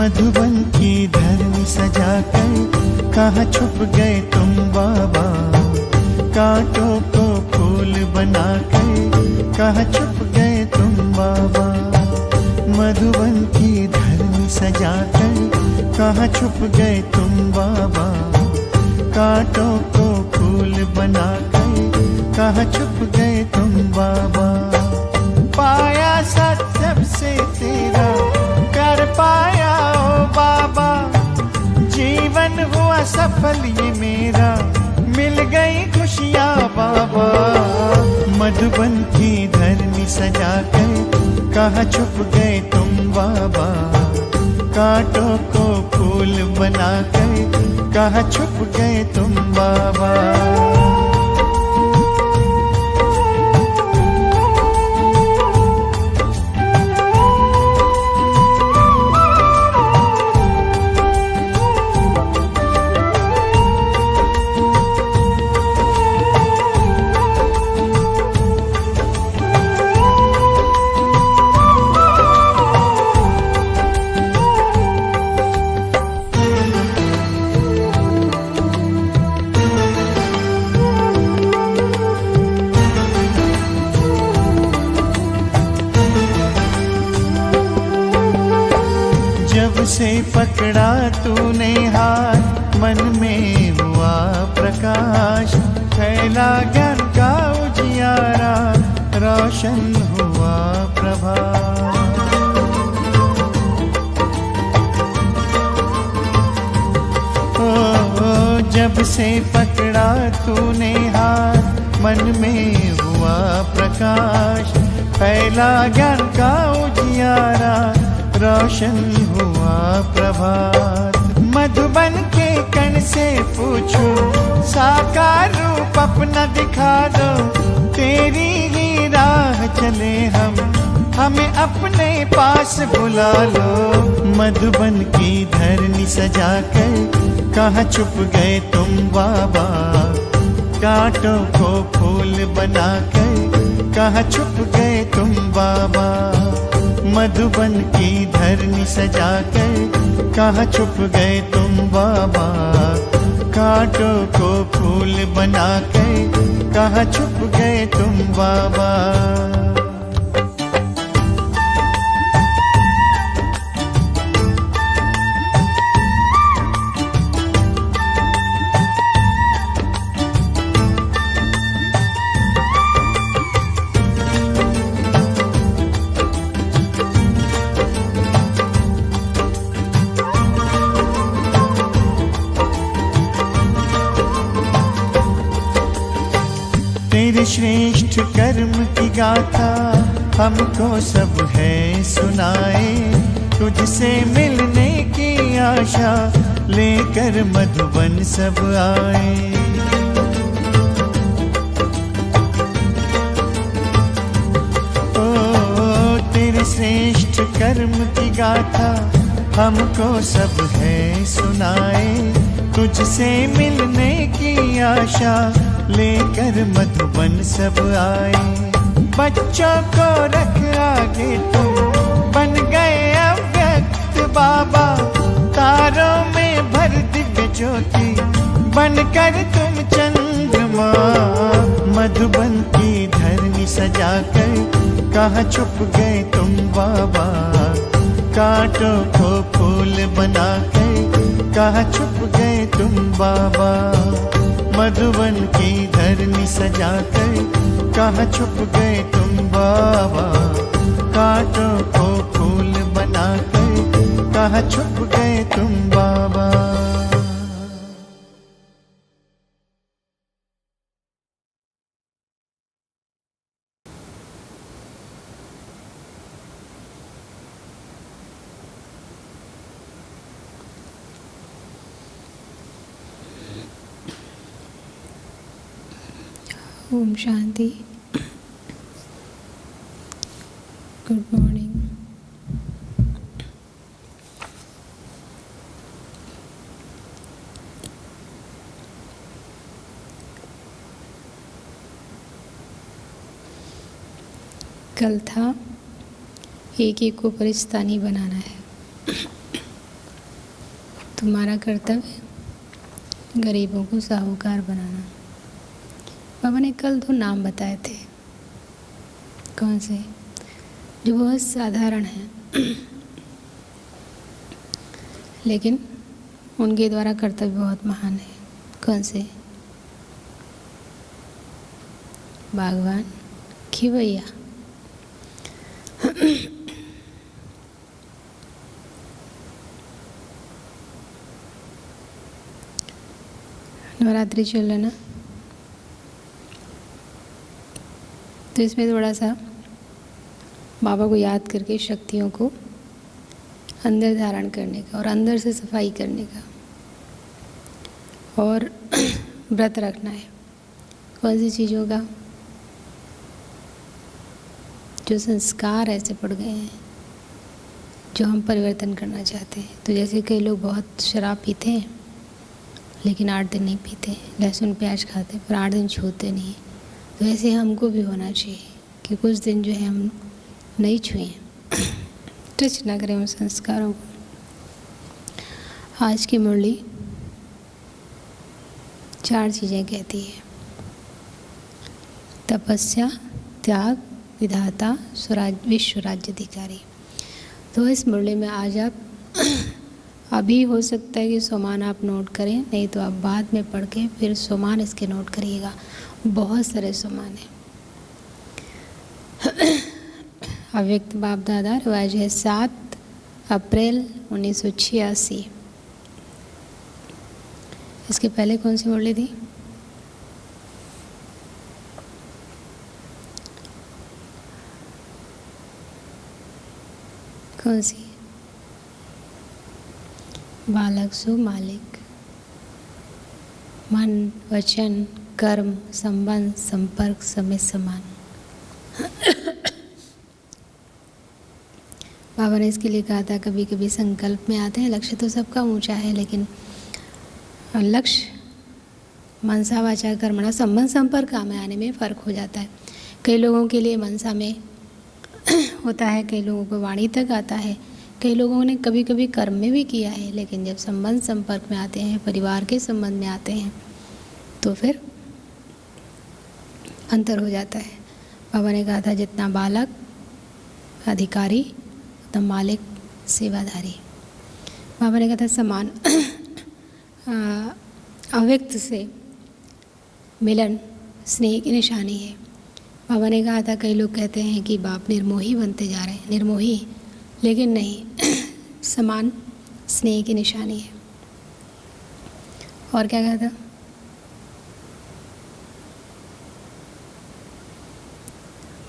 मधुबन की धरनी सजाकर कहाँ छुप गए तुम बाबा। कांटों को फूल बनाकर कहाँ छुप गए तुम बाबा। मधुबन की धरनी सजाकर कहाँ छुप गए तुम बाबा। कांटों को फूल बनाकर कहाँ छुप गए तुम बाबा। पाया सत्य से तेरा कर पाया ओ बाबा। जीवन हुआ सफल ये मेरा, मिल गई खुशियाँ बाबा। मधुबन की धरनी सजाकर कहाँ छुप गए तुम बाबा। कांटों को फूल बनाकर कहाँ छुप गए तुम बाबा। से पकड़ा तूने हाथ, मन में हुआ प्रकाश। फैला ज्ञान का उजियारा, रोशन हुआ प्रभात। ओ जब से पकड़ा तूने हाथ, मन में हुआ प्रकाश। फैला ज्ञान का उजियारा, रोशन हुआ प्रभात। मधुबन के कण से पूछो, साकार रूप अपना दिखा दो। तेरी ही राह चले हम, हमें अपने पास बुला लो। मधुबन की धरनी सजाकर कहाँ छुप गए तुम बाबा। कांटों को फूल बनाकर कहाँ छुप गए तुम बाबा। मधुबन की धरनी सजाकर कहाँ छुप गए तुम बाबा। कांटों को फूल बनाकर कहाँ छुप गए तुम बाबा। तेरे श्रेष्ठ कर्म की गाथा हमको सब है सुनाए। तुझसे मिलने की आशा लेकर मधुबन सब आए। ओ तेरे श्रेष्ठ कर्म की गाथा हमको सब है सुनाए। तुझसे मिलने की आशा लेकर मधुबन सब आए। बच्चों को रख आगे तुम, बन गए अव्यक्त बाबा। तारों में भर दिव्य ज्योति, बनकर तुम चंद्रमा। मधुबन की धरनी सजाकर कहाँ छुप गए तुम बाबा। कांटों को फूल बनाकर कहाँ छुप गए तुम बाबा। मधुबन की धरनी सजाकर कहाँ छुप गए तुम बाबा। कांटों को फूल बनाकर कहाँ छुप गए तुम बाबा। ओम शांति। Good morning. कल था एक को परिस्तानी बनाना है। तुम्हारा कर्तव्य गरीबों को साहूकार बनाना। बाबा ने कल 2 नाम बताए थे। कौन से? जो बहुत साधारण हैं लेकिन उनके द्वारा कर्तव्य बहुत महान है। कौन से? बागवान, खिवैया। नवरात्रि चल रहा ना, तो इसमें थोड़ा सा बाबा को याद करके शक्तियों को अंदर धारण करने का और अंदर से सफाई करने का और व्रत रखना है। कौन सी चीज़ों का? जो संस्कार ऐसे पड़ गए हैं जो हम परिवर्तन करना चाहते हैं। तो जैसे कई लोग बहुत शराब पीते हैं लेकिन 8 दिन नहीं पीते, लहसुन प्याज खाते पर 8 दिन छूते नहीं, तो ऐसे हमको भी होना चाहिए कि कुछ दिन जो है हम नहीं छुएं, टच ना करें उन संस्कारों को। आज की मुरली 4 चीज़ें कहती है: तपस्या, त्याग, विधाता, विश्व राज्याधिकारी। तो इस मुरली में आज आप अभी हो सकता है कि सोमान आप नोट करें, नहीं तो आप बाद में पढ़ के फिर सोमान इसके नोट करिएगा। बहुत सारे सोमान हैं। अव्यक्त बाप दादा रिवाज है 7 अप्रैल 1986। इसके पहले कौन सी मुरली थी? कौन सी? बालक सु मालिक। मन, वचन, कर्म, संबंध, संपर्क समय समान। बाबा ने इसके लिए कहा था कभी कभी संकल्प में आते हैं, लक्ष्य तो सबका ऊंचा है लेकिन लक्ष्य मनसा वाचा कर्मणा संबंध संपर्क में आने में फ़र्क हो जाता है। कई लोगों के लिए मनसा में होता है, कई लोगों को वाणी तक आता है, कई लोगों ने कभी कभी कर्म में भी किया है, लेकिन जब संबंध संपर्क में आते हैं, परिवार के संबंध में आते हैं, तो फिर अंतर हो जाता है। बाबा ने कहा था जितना बालक अधिकारी उतना मालिक सेवाधारी। बाबा ने कहा था समान अव्यक्त से मिलन स्नेह की निशानी है। बाबा ने कहा था कई लोग कहते हैं कि बाप निर्मोही बनते जा रहे हैं, निर्मोही, लेकिन नहीं, समान स्नेह की निशानी है। और क्या कहा था?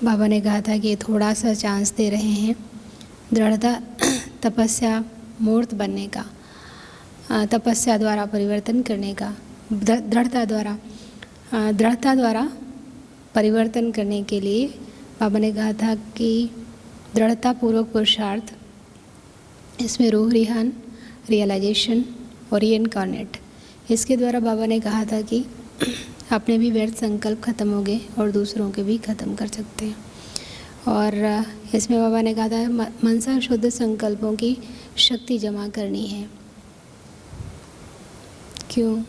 बाबा ने कहा था कि थोड़ा सा चांस दे रहे हैं दृढ़ता, तपस्या मूर्त बनने का, तपस्या द्वारा परिवर्तन करने का, दृढ़ता द्वारा परिवर्तन करने के लिए बाबा ने कहा था कि दृढ़ता पूर्वक पुरुषार्थ, इसमें रूह रिहान, रियलाइजेशन और रीइनकार्नेट, इसके द्वारा बाबा ने कहा था कि अपने भी व्यर्थ संकल्प खत्म हो गए और दूसरों के भी खत्म कर सकते हैं। और इसमें बाबा ने कहा था मनसा शुद्ध संकल्पों की शक्ति जमा करनी है। क्यों?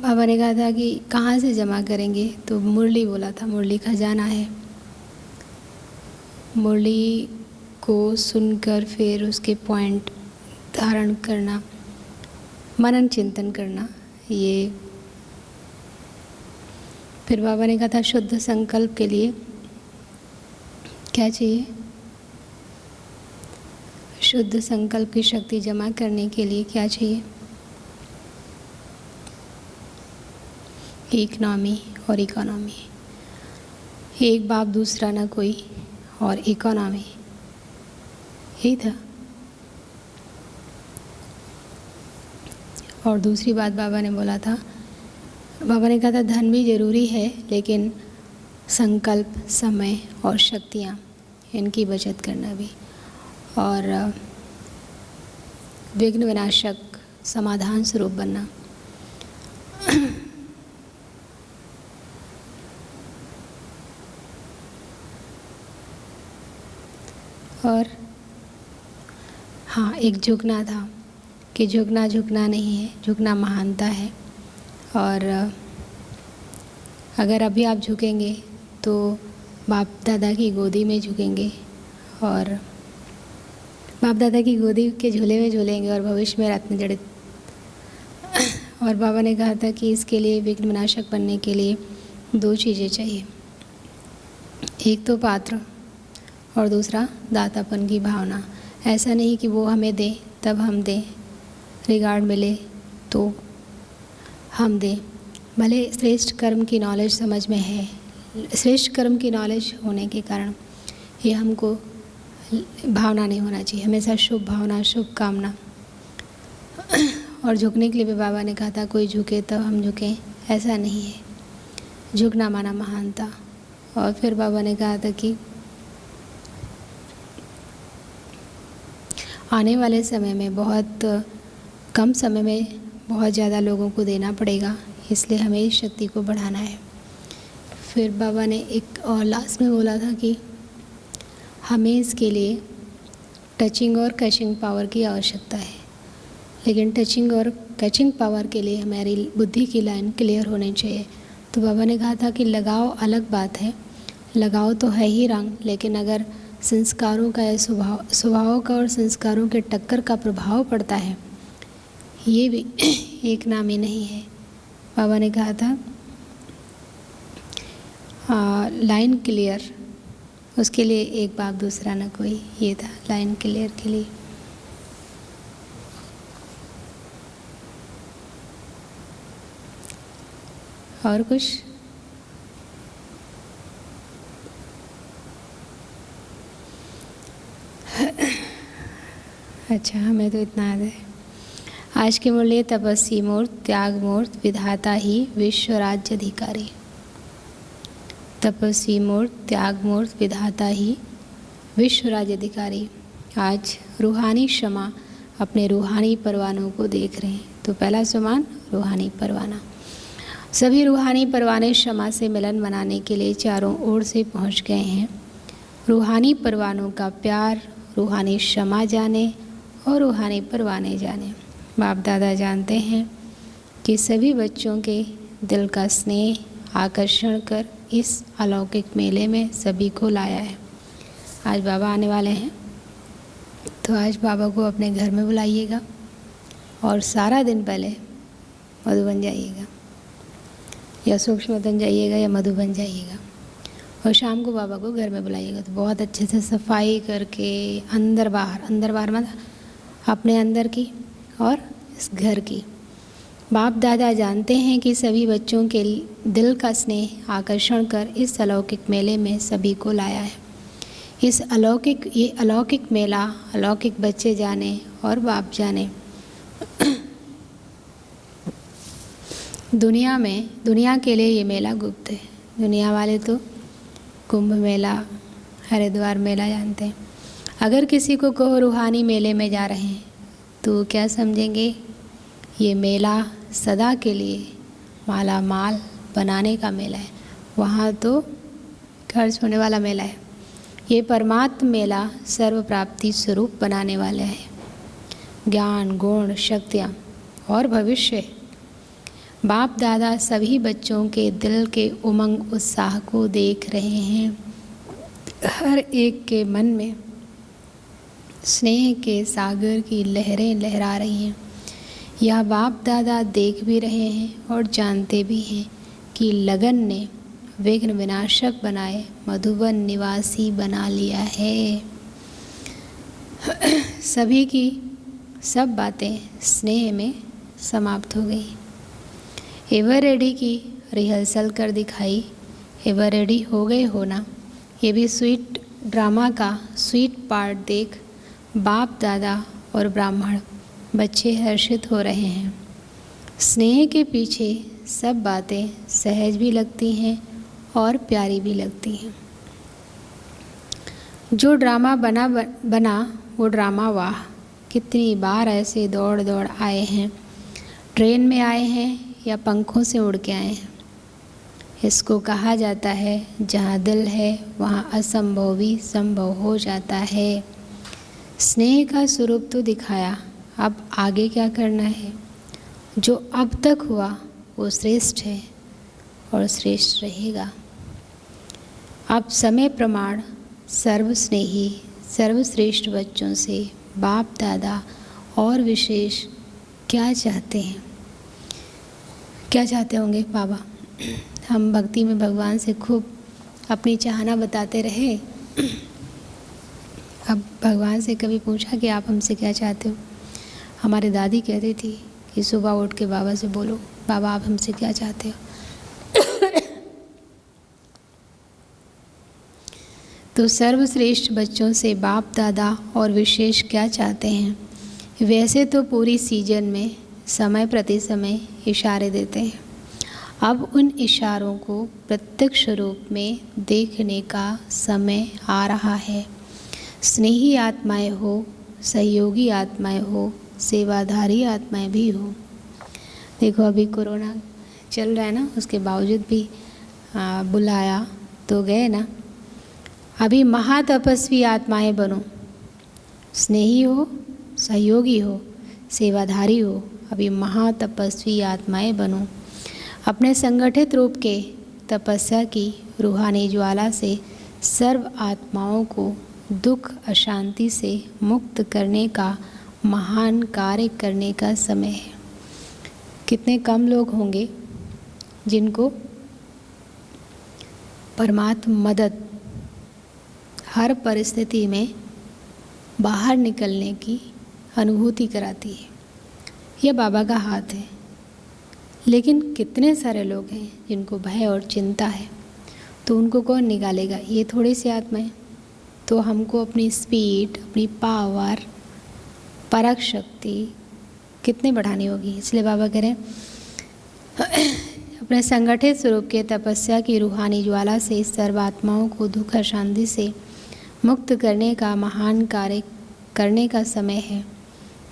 बाबा ने कहा था कि कहाँ से जमा करेंगे, तो मुरली बोला था, मुरली खजाना है। मुरली को सुनकर फिर उसके पॉइंट धारण करना, मनन चिंतन करना, ये। फिर बाबा ने कहा था शुद्ध संकल्प के लिए क्या चाहिए? शुद्ध संकल्प की शक्ति जमा करने के लिए क्या चाहिए? इकनॉमी और इकोनॉमी। एक बाप दूसरा ना कोई, और इकोनॉमी, यही था। और दूसरी बात बाबा ने बोला था, बाबा ने कहा था धन भी ज़रूरी है लेकिन संकल्प, समय और शक्तियाँ, इनकी बचत करना भी, और विघ्न विनाशक समाधान स्वरूप बनना। और हाँ, एक झुकना था कि झुकना झुकना नहीं है, झुकना महानता है। और अगर अभी आप झुकेंगे तो बाप दादा की गोदी में झुकेंगे और बाप दादा की गोदी के झूले में झूलेंगे और भविष्य में रत्न जड़ित। और बाबा ने कहा था कि इसके लिए विघ्न विनाशक बनने के लिए 2 चीज़ें चाहिए, एक तो पात्र और दूसरा दातापन की भावना। ऐसा नहीं कि वो हमें दे तब हम दें, रिगार्ड मिले तो हम दें। भले श्रेष्ठ कर्म की नॉलेज समझ में है, श्रेष्ठ कर्म की नॉलेज होने के कारण ये हमको भावना नहीं होना चाहिए, हमेशा शुभ भावना, शुभ कामना। और झुकने के लिए भी बाबा ने कहा था कोई झुके तब हम झुकें, ऐसा नहीं है, झुकना माना महानता। और फिर बाबा ने कहा था कि आने वाले समय में बहुत कम समय में बहुत ज़्यादा लोगों को देना पड़ेगा, इसलिए हमें इस शक्ति को बढ़ाना है। फिर बाबा ने एक और लास्ट में बोला था कि हमें इसके लिए टचिंग और कैचिंग पावर की आवश्यकता है, लेकिन टचिंग और कैचिंग पावर के लिए हमारी बुद्धि की लाइन क्लियर होनी चाहिए। तो बाबा ने कहा था कि लगाव अलग बात है, लगाव तो है ही रंग, लेकिन अगर संस्कारों का या स्वभाव का और संस्कारों के टक्कर का प्रभाव पड़ता है, ये भी एक नाम ही नहीं है। बाबा ने कहा था लाइन क्लियर, उसके लिए एक बाप दूसरा न कोई, ये था लाइन क्लियर के लिए। और कुछ? अच्छा, हमें तो इतना याद है। आज के मूल्य तपस्वी मूर्त, त्याग मूर्त, विधाता ही विश्व राज्य अधिकारी। तपस्वी मूर्त, त्याग मूर्त, विधाता ही विश्व राज्य अधिकारी। आज रूहानी क्षमा अपने रूहानी परवानों को देख रहे हैं। तो पहला सम्मान रूहानी परवाना। सभी रूहानी परवाने क्षमा से मिलन मनाने के लिए चारों ओर से पहुंच गए हैं। रूहानी परवानों का प्यार रूहानी क्षमा जाने और रूहानी परवाने जाने। बाप दादा जानते हैं कि सभी बच्चों के दिल का स्नेह आकर्षण कर इस अलौकिक मेले में सभी को लाया है। आज बाबा आने वाले हैं, तो आज बाबा को अपने घर में बुलाइएगा और सारा दिन पहले मधुबन जाइएगा, या सूक्ष्मतन जाइएगा या मधुबन जाइएगा, और शाम को बाबा को घर में बुलाइएगा। तो बहुत अच्छे से सफाई करके अंदर बाहर मतलब अपने अंदर की और इस घर की। बाप दादा जानते हैं कि सभी बच्चों के दिल का स्नेह आकर्षण कर इस अलौकिक मेले में सभी को लाया है। ये अलौकिक मेला अलौकिक बच्चे जाने और बाप जाने। दुनिया के लिए ये मेला गुप्त है। दुनिया वाले तो कुंभ मेला, हरिद्वार मेला जानते हैं। अगर किसी को कहो रूहानी मेले में जा रहे हैं तो क्या समझेंगे? ये मेला सदा के लिए माला माल बनाने का मेला है। वहाँ तो खर्च होने वाला मेला है। ये परमात्म मेला सर्व प्राप्ति स्वरूप बनाने वाला है। ज्ञान, गुण, शक्तियाँ और भविष्य। बाप दादा सभी बच्चों के दिल के उमंग उत्साह को देख रहे हैं। हर एक के मन में स्नेह के सागर की लहरें लहरा रही हैं। यह बाप दादा देख भी रहे हैं और जानते भी हैं कि लगन ने विघ्न विनाशक बनाए मधुबन निवासी बना लिया है। सभी की सब बातें स्नेह में समाप्त हो गई। एवर रेडी की रिहर्सल कर दिखाई। एवर रेडी हो गए हो ना? ये भी स्वीट ड्रामा का स्वीट पार्ट देख बाप दादा और ब्राह्मण बच्चे हर्षित हो रहे हैं। स्नेह के पीछे सब बातें सहज भी लगती हैं और प्यारी भी लगती हैं। जो ड्रामा बना वो ड्रामा वाह। कितनी बार ऐसे दौड़ दौड़ आए हैं, ट्रेन में आए हैं या पंखों से उड़ के आए हैं। इसको कहा जाता है जहाँ दिल है वहाँ असंभव भी संभव हो जाता है। स्नेह का स्वरूप तो दिखाया, अब आगे क्या करना है। जो अब तक हुआ वो श्रेष्ठ है और श्रेष्ठ रहेगा। अब समय प्रमाण सर्वस्नेही सर्वश्रेष्ठ बच्चों से बाप दादा और विशेष क्या चाहते हैं। क्या चाहते होंगे बाबा? हम भक्ति में भगवान से खूब अपनी चाहना बताते रहे। अब भगवान से कभी पूछा कि आप हमसे क्या चाहते हो? हमारी दादी कहती थी कि सुबह उठ के बाबा से बोलो, बाबा आप हमसे क्या चाहते हो। तो सर्वश्रेष्ठ बच्चों से बाप दादा और विशेष क्या चाहते हैं। वैसे तो पूरी सीजन में समय प्रति समय इशारे देते हैं। अब उन इशारों को प्रत्यक्ष रूप में देखने का समय आ रहा है। स्नेही आत्माएं हो, सहयोगी आत्माएं हो, सेवाधारी आत्माएं भी हो। देखो अभी कोरोना चल रहा है ना, उसके बावजूद भी बुलाया तो गए ना। अभी महातपस्वी आत्माएं बनो, स्नेही हो, सहयोगी हो, सेवाधारी हो। अभी महातपस्वी आत्माएं बनो। अपने संगठित रूप के तपस्या की रूहानी ज्वाला से सर्व आत्माओं को दुख अशांति से मुक्त करने का महान कार्य करने का समय है। कितने कम लोग होंगे जिनको परमात्मा मदद हर परिस्थिति में बाहर निकलने की अनुभूति कराती है। यह बाबा का हाथ है। लेकिन कितने सारे लोग हैं जिनको भय और चिंता है, तो उनको कौन निकालेगा? ये थोड़ी सी आत्माएं। तो हमको अपनी स्पीड, अपनी पावर, परख शक्ति कितनी बढ़ानी होगी। इसलिए बाबा कह रहे हैं अपने संगठित स्वरूप के तपस्या की रूहानी ज्वाला से सर्वात्माओं को दुख अशांति से मुक्त करने का महान कार्य करने का समय है।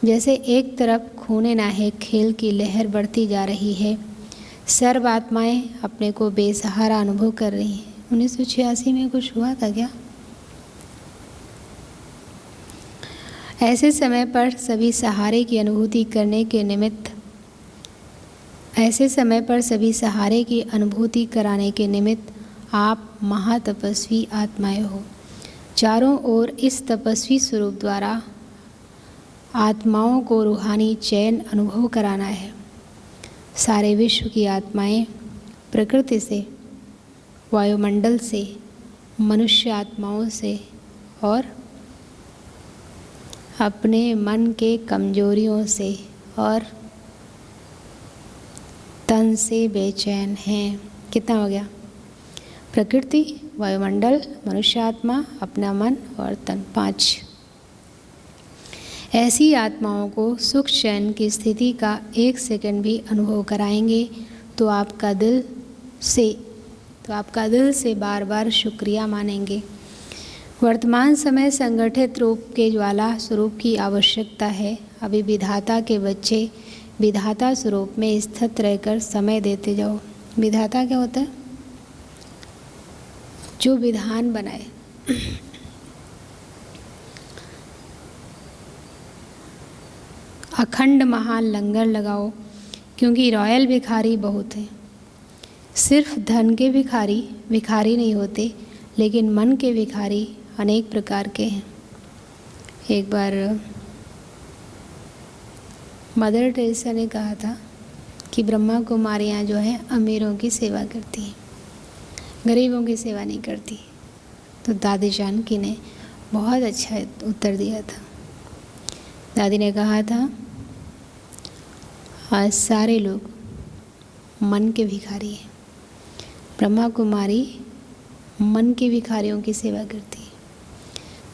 जैसे एक तरफ खूने नाहक खेल की लहर बढ़ती जा रही है, सर्व आत्माएं अपने को बेसहारा अनुभव कर रही हैं। 1986 में कुछ हुआ था क्या? ऐसे समय पर सभी सहारे की अनुभूति करने के निमित्त कराने के निमित्त आप महातपस्वी आत्माएं हो। चारों ओर इस तपस्वी स्वरूप द्वारा आत्माओं को रूहानी चैन अनुभव कराना है। सारे विश्व की आत्माएं प्रकृति से, वायुमंडल से, मनुष्य आत्माओं से और अपने मन के कमजोरियों से और तन से बेचैन हैं। कितना हो गया? प्रकृति, वायुमंडल, मनुष्य आत्मा, अपना मन और तन, 5। ऐसी आत्माओं को सुख चैन की स्थिति का 1 सेकंड भी अनुभव कराएंगे तो आपका दिल से बार बार शुक्रिया मानेंगे। वर्तमान समय संगठित रूप के ज्वाला स्वरूप की आवश्यकता है। अभी विधाता के बच्चे विधाता स्वरूप में स्थित रहकर समय देते जाओ। विधाता क्या होता है? जो विधान बनाए। अखंड महान लंगर लगाओ, क्योंकि रॉयल भिखारी बहुत हैं। सिर्फ धन के भिखारी नहीं होते, लेकिन मन के भिखारी अनेक प्रकार के हैं। एक बार मदर टेरेसा ने कहा था कि ब्रह्मा कुमारियाँ जो हैं अमीरों की सेवा करती हैं, गरीबों की सेवा नहीं करती। तो दादी जानकी ने बहुत अच्छा उत्तर दिया था। दादी ने कहा था, आज सारे लोग मन के भिखारी हैं। ब्रह्मा कुमारी मन के भिखारियों की सेवा करती है।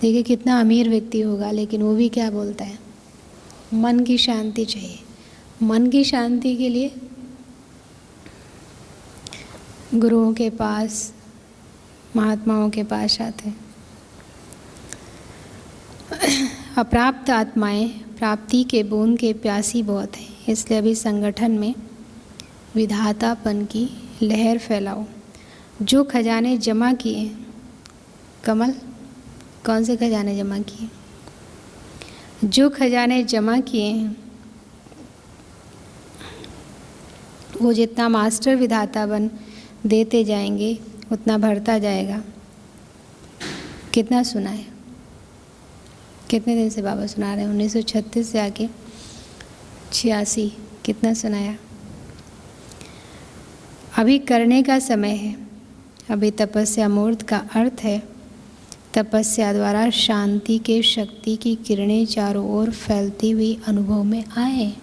देखिए कितना अमीर व्यक्ति होगा, लेकिन वो भी क्या बोलता है? मन की शांति चाहिए। मन की शांति के लिए गुरुओं के पास, महात्माओं के पास आते हैं। अप्राप्त आत्माएं प्राप्ति के बूंद के प्यासी बहुत हैं। इसलिए अभी संगठन में विधातापन की लहर फैलाओ। जो खजाने जमा किए, कमल, कौन से खजाने जमा किए? जो खजाने जमा किए हैं वो जितना मास्टर विधाता बन देते जाएंगे उतना बढ़ता जाएगा। कितना सुना है? कितने दिन से बाबा सुना रहे हैं? 1936 से आके 86, कितना सुनाया? अभी करने का समय है। अभी तपस्या मूर्त का अर्थ है तपस्या द्वारा शांति के शक्ति की किरणें चारों ओर फैलती हुई अनुभव में आए।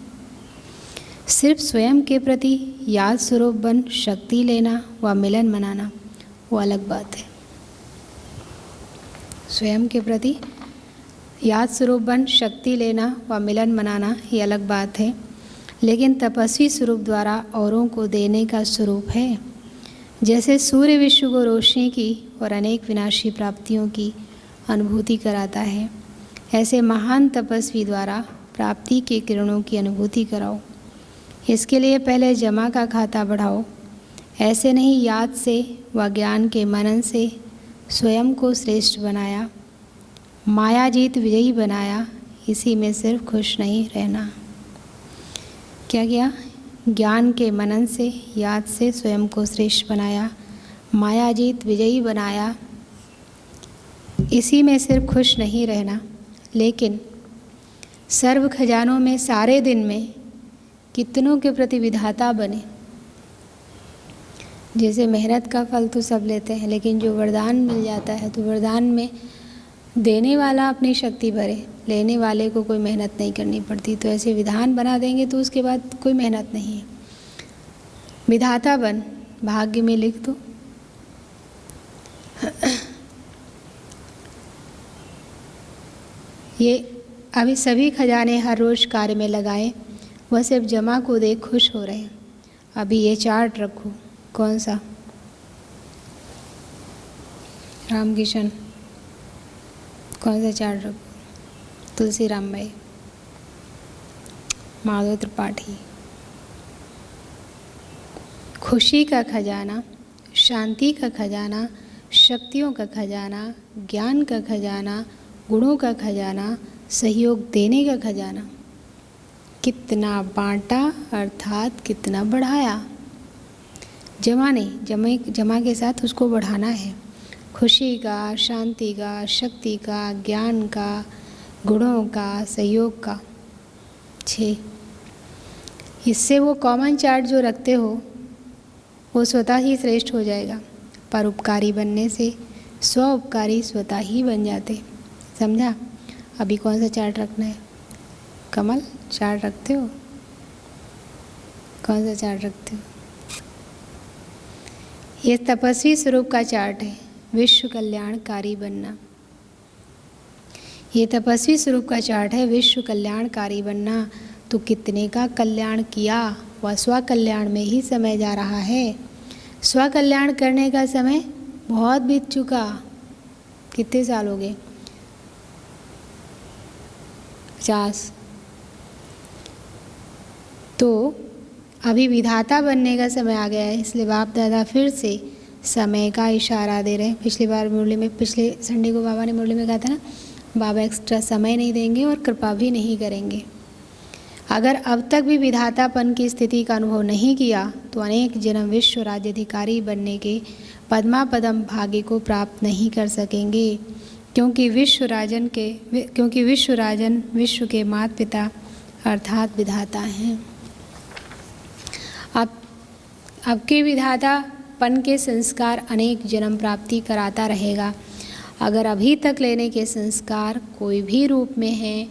सिर्फ स्वयं के प्रति याद स्वरूप बन शक्ति लेना व मिलन मनाना वो अलग बात है। स्वयं के प्रति याद स्वरूप बन शक्ति लेना व मिलन मनाना ये अलग बात है, लेकिन तपस्वी स्वरूप द्वारा औरों को देने का स्वरूप है। जैसे सूर्य विश्व को रोशनी की और अनेक विनाशी प्राप्तियों की अनुभूति कराता है, ऐसे महान तपस्वी द्वारा प्राप्ति के किरणों की अनुभूति कराओ। इसके लिए पहले जमा का खाता बढ़ाओ। ऐसे नहीं याद से व ज्ञान के मनन से स्वयं को श्रेष्ठ बनाया, माया जीत विजयी बनाया, इसी में सिर्फ खुश नहीं रहना। क्या किया? ज्ञान के मनन से याद से स्वयं को श्रेष्ठ बनाया, माया जीत विजयी बनाया, इसी में सिर्फ खुश नहीं रहना, लेकिन सर्व खजानों में सारे दिन में कितनों के प्रति विधाता बने। जैसे मेहनत का फल तो सब लेते हैं, लेकिन जो वरदान मिल जाता है तो वरदान में देने वाला अपनी शक्ति भरे, लेने वाले को कोई मेहनत नहीं करनी पड़ती। तो ऐसे विधान बना देंगे तो उसके बाद कोई मेहनत नहीं है। विधाता बन, भाग्य में लिख दो। ये अभी सभी खजाने हर रोज़ कार्य में लगाएं, वह सिर्फ जमा को देख खुश हो रहे हैं। अभी ये चार्ट रखो। कौन सा? रामकिशन, कौन सा चार्ट रखो? तुलसी राम भाई, माधव त्रिपाठी। खुशी का खजाना, शांति का खजाना, शक्तियों का खजाना, ज्ञान का खजाना, गुणों का खजाना, सहयोग देने का खजाना। कितना बांटा अर्थात कितना बढ़ाया। जमा नहीं, जमा के साथ उसको बढ़ाना है। खुशी का, शांति का, शक्ति का, ज्ञान का, गुणों का, सहयोग का। 6। इससे वो कॉमन चार्ट जो रखते हो वो स्वतः ही श्रेष्ठ हो जाएगा। परोपकारी बनने से स्व उपकारी स्वतः ही बन जाते। समझा? अभी कौन सा चार्ट रखना है? कमल, चार्ट रखते हो? कौन सा चार्ट रखते हो? ये तपस्वी स्वरूप का चार्ट है, विश्व कल्याणकारी बनना। ये तपस्वी स्वरूप का चार्ट है, विश्व कल्याणकारी बनना। तो कितने का कल्याण किया, वह स्व कल्याण में ही समय जा रहा है। स्व कल्याण करने का समय बहुत बीत चुका। कितने साल हो गए? 50। तो अभी विधाता बनने का समय आ गया है, इसलिए बाप दादा फिर से समय का इशारा दे रहे हैं। पिछली बार मुरली में, पिछले संडे को बाबा ने मुरली में कहा था ना, बाबा एक्स्ट्रा समय नहीं देंगे और कृपा भी नहीं करेंगे। अगर अब तक भी विधातापन की स्थिति का अनुभव नहीं किया तो अनेक जन्म विश्व राज्याधिकारी बनने के पद्मापदम भाग्य को प्राप्त नहीं कर सकेंगे, क्योंकि विश्व राजन विश्व के माता पिता अर्थात विधाता हैं। अब के विधातापन के संस्कार अनेक जन्म प्राप्ति कराता रहेगा। अगर अभी तक लेने के संस्कार कोई भी रूप में है,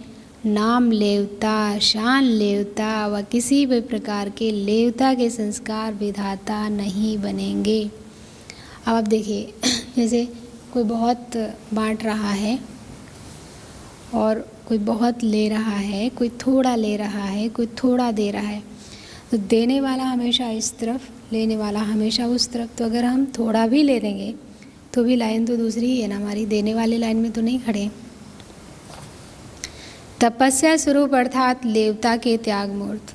नाम लेवता, शान लेवता व किसी भी प्रकार के लेवता के संस्कार विधाता नहीं बनेंगे। अब आप देखिए, जैसे कोई बहुत बांट रहा है और कोई बहुत ले रहा है, कोई थोड़ा ले रहा है, कोई थोड़ा दे रहा है। तो देने वाला हमेशा इस तरफ, लेने वाला हमेशा उस तरफ। तो अगर हम थोड़ा भी ले लेंगे तो भी लाइन तो दूसरी ही है ना, हमारी देने वाले लाइन में तो नहीं खड़े। तपस्या स्वरूप अर्थात लेवता के त्याग मूर्त।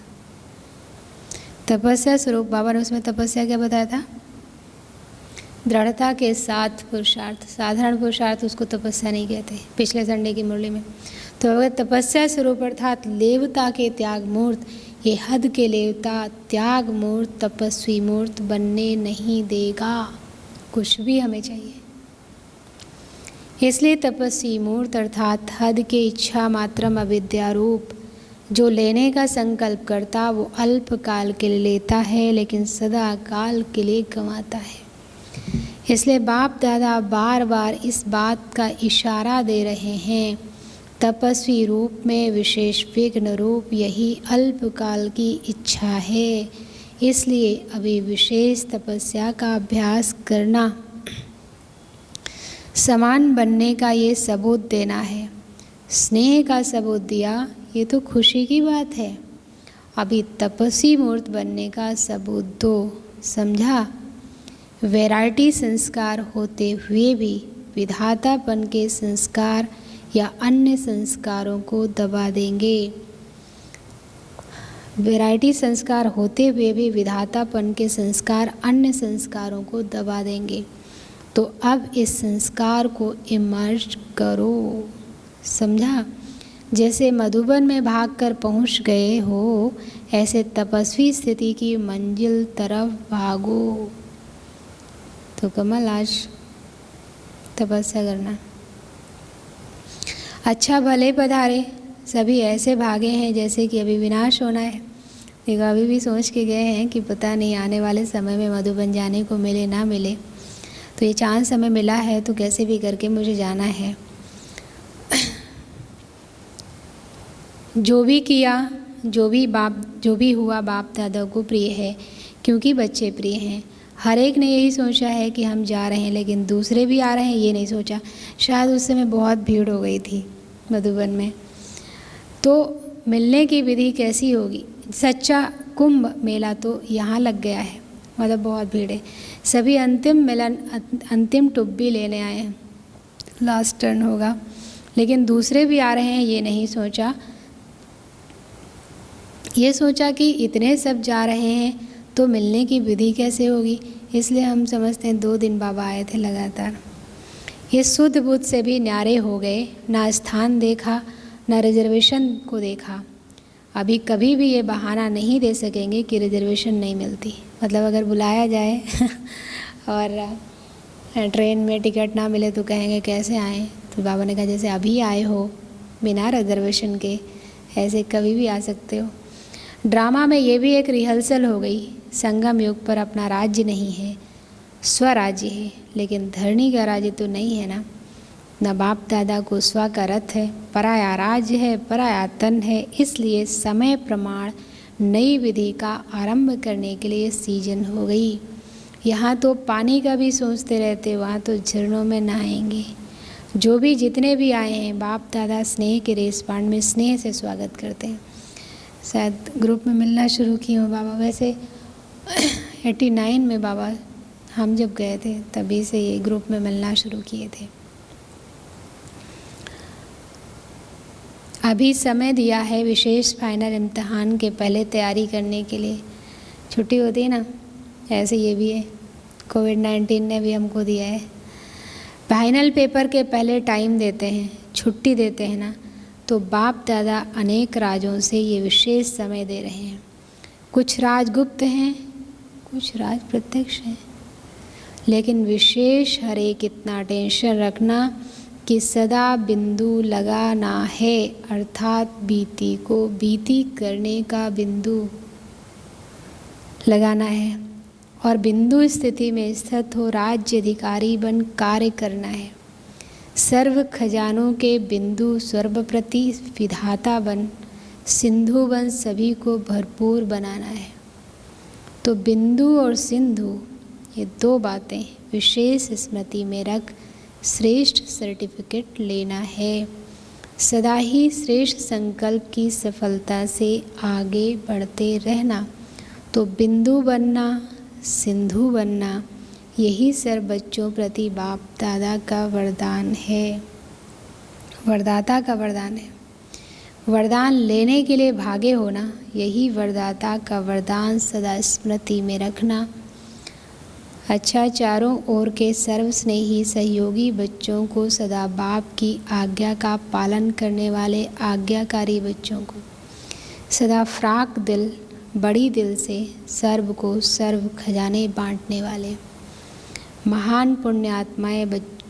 तपस्या स्वरूप, बाबा ने उसमें तपस्या क्या बताया था? दृढ़ता के साथ पुरुषार्थ। साधारण पुरुषार्थ उसको तपस्या नहीं कहते, पिछले संडे की मुरली में। तो अगर तपस्या स्वरूप अर्थात लेवता के त्याग मूर्त, ये हद के लेवता त्याग मूर्त तपस्वी मूर्त बनने नहीं देगा। कुछ भी हमें चाहिए, इसलिए तपस्वी मूर्त अर्थात हद के इच्छा मात्रम अविद्या रूप जो लेने का संकल्प करता वो अल्प काल के लिए लेता है, लेकिन सदा काल के लिए गंवाता है। इसलिए बाप दादा बार बार इस बात का इशारा दे रहे हैं, तपस्वी रूप में विशेष विघ्न रूप यही अल्प काल की इच्छा है। इसलिए अभी विशेष तपस्या का अभ्यास करना, समान बनने का ये सबूत देना है। स्नेह का सबूत दिया, ये तो खुशी की बात है। अभी तपस्वी मूर्त बनने का सबूत दो, समझा? वैरायटी संस्कार होते हुए भी विधातापन के संस्कार या अन्य संस्कारों को दबा देंगे। वैरायटी संस्कार होते हुए भी विधातापन के संस्कार अन्य संस्कारों को दबा देंगे। तो अब इस संस्कार को इमर्ज करो, समझा? जैसे मधुबन में भागकर पहुंच गए हो, ऐसे तपस्वी स्थिति की मंजिल तरफ भागो। तो कमल आज तपस्या करना। अच्छा भले पधारे, सभी ऐसे भागे हैं जैसे कि अभी विनाश होना है। देखो अभी भी सोच के गए हैं कि पता नहीं आने वाले समय में मधुबन जाने को मिले ना मिले, तो ये चांद समय मिला है तो कैसे भी करके मुझे जाना है। जो भी किया, जो भी हुआ बाप दादा को प्रिय है, क्योंकि बच्चे प्रिय हैं। हर एक ने यही सोचा है कि हम जा रहे हैं, लेकिन दूसरे भी आ रहे हैं ये नहीं सोचा। शायद उस समय बहुत भीड़ हो गई थी मधुबन में, तो मिलने की विधि कैसी होगी? सच्चा कुंभ मेला तो यहाँ लग गया है, मतलब बहुत भीड़ है। सभी अंतिम मिलन, अंतिम टुब्बी लेने आए हैं, लास्ट टर्न होगा, लेकिन दूसरे भी आ रहे हैं ये नहीं सोचा। ये सोचा कि इतने सब जा रहे हैं तो मिलने की विधि कैसे होगी, इसलिए हम समझते हैं 2 दिन बाबा आए थे लगातार। ये शुद्ध बुद्ध से भी न्यारे हो गए, ना स्थान देखा ना रिजर्वेशन को देखा। अभी कभी भी ये बहाना नहीं दे सकेंगे कि रिजर्वेशन नहीं मिलती। मतलब अगर बुलाया जाए और ट्रेन में टिकट ना मिले तो कहेंगे कैसे आए। तो बाबा ने कहा जैसे अभी आए हो बिना रिजर्वेशन के, ऐसे कभी भी आ सकते हो। ड्रामा में ये भी एक रिहर्सल हो गई। संगम युग पर अपना राज्य नहीं है, स्वराज्य है, लेकिन धरणी का राज्य तो नहीं है ना। न बाप दादा को स्व का रथ है, पराया राज्य है, पराया तन है। इसलिए समय प्रमाण नई विधि का आरंभ करने के लिए सीजन हो गई। यहाँ तो पानी का भी सोचते रहते, वहाँ तो झरनों में नहाएंगे। जो भी जितने भी आए हैं, बाप दादा स्नेह के रेसपांड में स्नेह से स्वागत करते हैं। शायद ग्रुप में मिलना शुरू किए हो बाबा। वैसे 89 में बाबा हम जब गए थे तभी से ये ग्रुप में मिलना शुरू किए थे। अभी समय दिया है विशेष फाइनल इम्तिहान के पहले तैयारी करने के लिए। छुट्टी होती है ना, ऐसे ये भी है, कोविड-19 ने भी हमको दिया है। फाइनल पेपर के पहले टाइम देते हैं, छुट्टी देते हैं ना, तो बाप दादा अनेक राजों से ये विशेष समय दे रहे हैं। कुछ राज गुप्त हैं, कुछ राज प्रत्यक्ष हैं, लेकिन विशेष हर एक इतना टेंशन रखना कि सदा बिंदु लगाना है, अर्थात बीती को बीती करने का बिंदु लगाना है और बिंदु स्थिति में स्थित हो राज्य अधिकारी बन कार्य करना है। सर्व खजानों के बिंदु सर्वप्रति विधाता बन सिंधु बन सभी को भरपूर बनाना है। तो बिंदु और सिंधु ये 2 बातें विशेष स्मृति में रख श्रेष्ठ सर्टिफिकेट लेना है। सदा ही श्रेष्ठ संकल्प की सफलता से आगे बढ़ते रहना। तो बिंदु बनना, सिंधु बनना, यही सर्व बच्चों प्रति बाप दादा का वरदान है, वरदाता का वरदान है। वरदान लेने के लिए भागे होना, यही वरदाता का वरदान सदा स्मृति में रखना। अच्छा, चारों ओर के सर्वस्नेही सहयोगी बच्चों को, सदा बाप की आज्ञा का पालन करने वाले आज्ञाकारी बच्चों को, सदा फ्राक दिल बड़ी दिल से सर्व को सर्व खजाने बांटने वाले महान पुण्य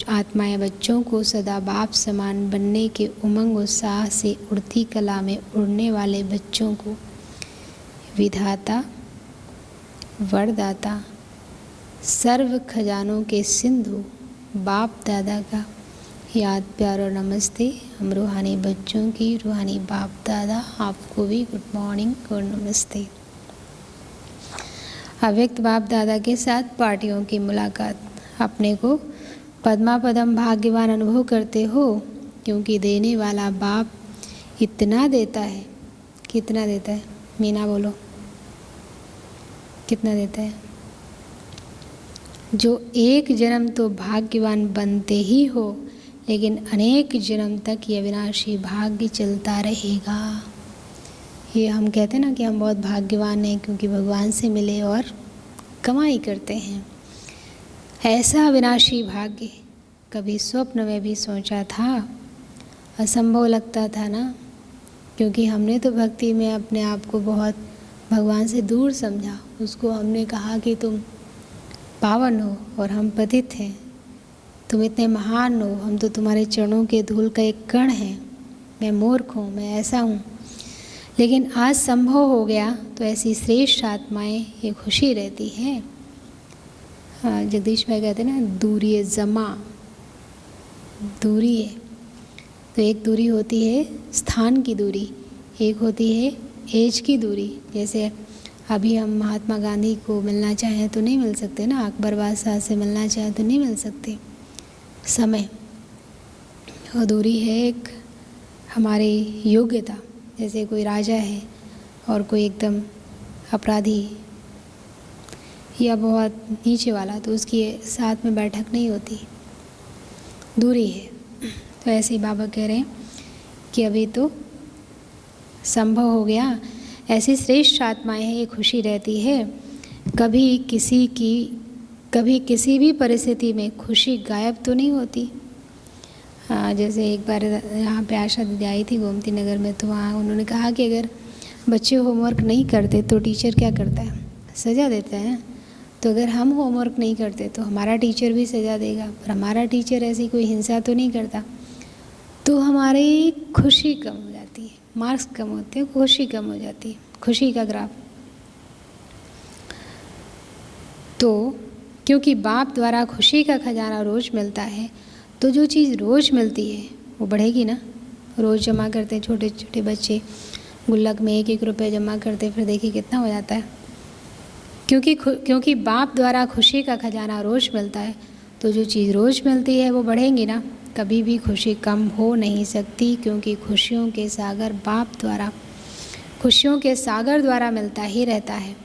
आत्माएं बच्चों को, सदा बाप समान बनने के उमंग उत्साह से उड़ती कला में उड़ने वाले बच्चों को, विधाता वरदाता सर्व खजानों के सिंधु बाप दादा का याद प्यार और नमस्ते। हम रूहानी बच्चों की रूहानी बाप दादा, आपको भी गुड मॉर्निंग और नमस्ते। अव्यक्त बाप दादा के साथ पार्टियों की मुलाकात। अपने को पद्मा पदम भाग्यवान अनुभव करते हो, क्योंकि देने वाला बाप इतना देता है। कितना देता है? मीना बोलो, कितना देता है? जो एक जन्म तो भाग्यवान बनते ही हो, लेकिन अनेक जन्म तक ये अविनाशी भाग्य चलता रहेगा। ये हम कहते हैं ना कि हम बहुत भाग्यवान हैं क्योंकि भगवान से मिले और कमाई करते हैं। ऐसा अविनाशी भाग्य कभी स्वप्न में भी सोचा था? असंभव लगता था ना, क्योंकि हमने तो भक्ति में अपने आप को बहुत भगवान से दूर समझा। उसको हमने कहा कि तुम पावन हो और हम पतित हैं, तुम इतने महान हो, हम तो तुम्हारे चरणों के धूल का एक कण हैं, मैं मूर्ख हूँ, मैं ऐसा हूँ। लेकिन आज संभव हो गया, तो ऐसी श्रेष्ठ आत्माएं ये खुशी रहती है। जगदीश भाई कहते हैं ना, दूरी है जमा, दूरी है। तो एक दूरी होती है स्थान की दूरी, एक होती है एज की दूरी। जैसे अभी हम महात्मा गांधी को मिलना चाहें तो नहीं मिल सकते ना, अकबर बादशाह से मिलना चाहें तो नहीं मिल सकते। समय और दूरी है एक हमारी योग्यता। जैसे कोई राजा है और कोई एकदम अपराधी या बहुत नीचे वाला, तो उसकी साथ में बैठक नहीं होती, दूरी है। तो ऐसे ही बाबा कह रहे हैं कि अभी तो संभव हो गया। ऐसी श्रेष्ठ आत्माएं हैं, ये खुशी रहती है। कभी किसी भी परिस्थिति में खुशी गायब तो नहीं होती। जैसे एक बार यहाँ पे आशा दीदी आई थी गोमती नगर में, तो वहाँ उन्होंने कहा कि अगर बच्चे होमवर्क नहीं करते तो टीचर क्या करता है? सज़ा देता है। तो अगर हम होमवर्क नहीं करते तो हमारा टीचर भी सज़ा देगा, पर हमारा टीचर ऐसी कोई हिंसा तो नहीं करता। तो हमारी खुशी कम हो जाती है, मार्क्स कम होते हैं, खुशी कम हो जाती है, खुशी का ग्राफ। तो क्योंकि बाप द्वारा खुशी का खजाना रोज़ मिलता है, तो जो चीज़ रोज़ मिलती है वो बढ़ेगी ना। रोज़ जमा करते छोटे छोटे बच्चे, गुल्लक में 1-1 रुपये जमा करते, फिर देखिए कितना हो जाता है। क्योंकि बाप द्वारा खुशी का खजाना रोज़ मिलता है, तो जो चीज़ रोज़ मिलती है वो बढ़ेंगी ना। कभी भी खुशी कम हो नहीं सकती, क्योंकि खुशियों के सागर बाप द्वारा, खुशियों के सागर द्वारा मिलता ही रहता है।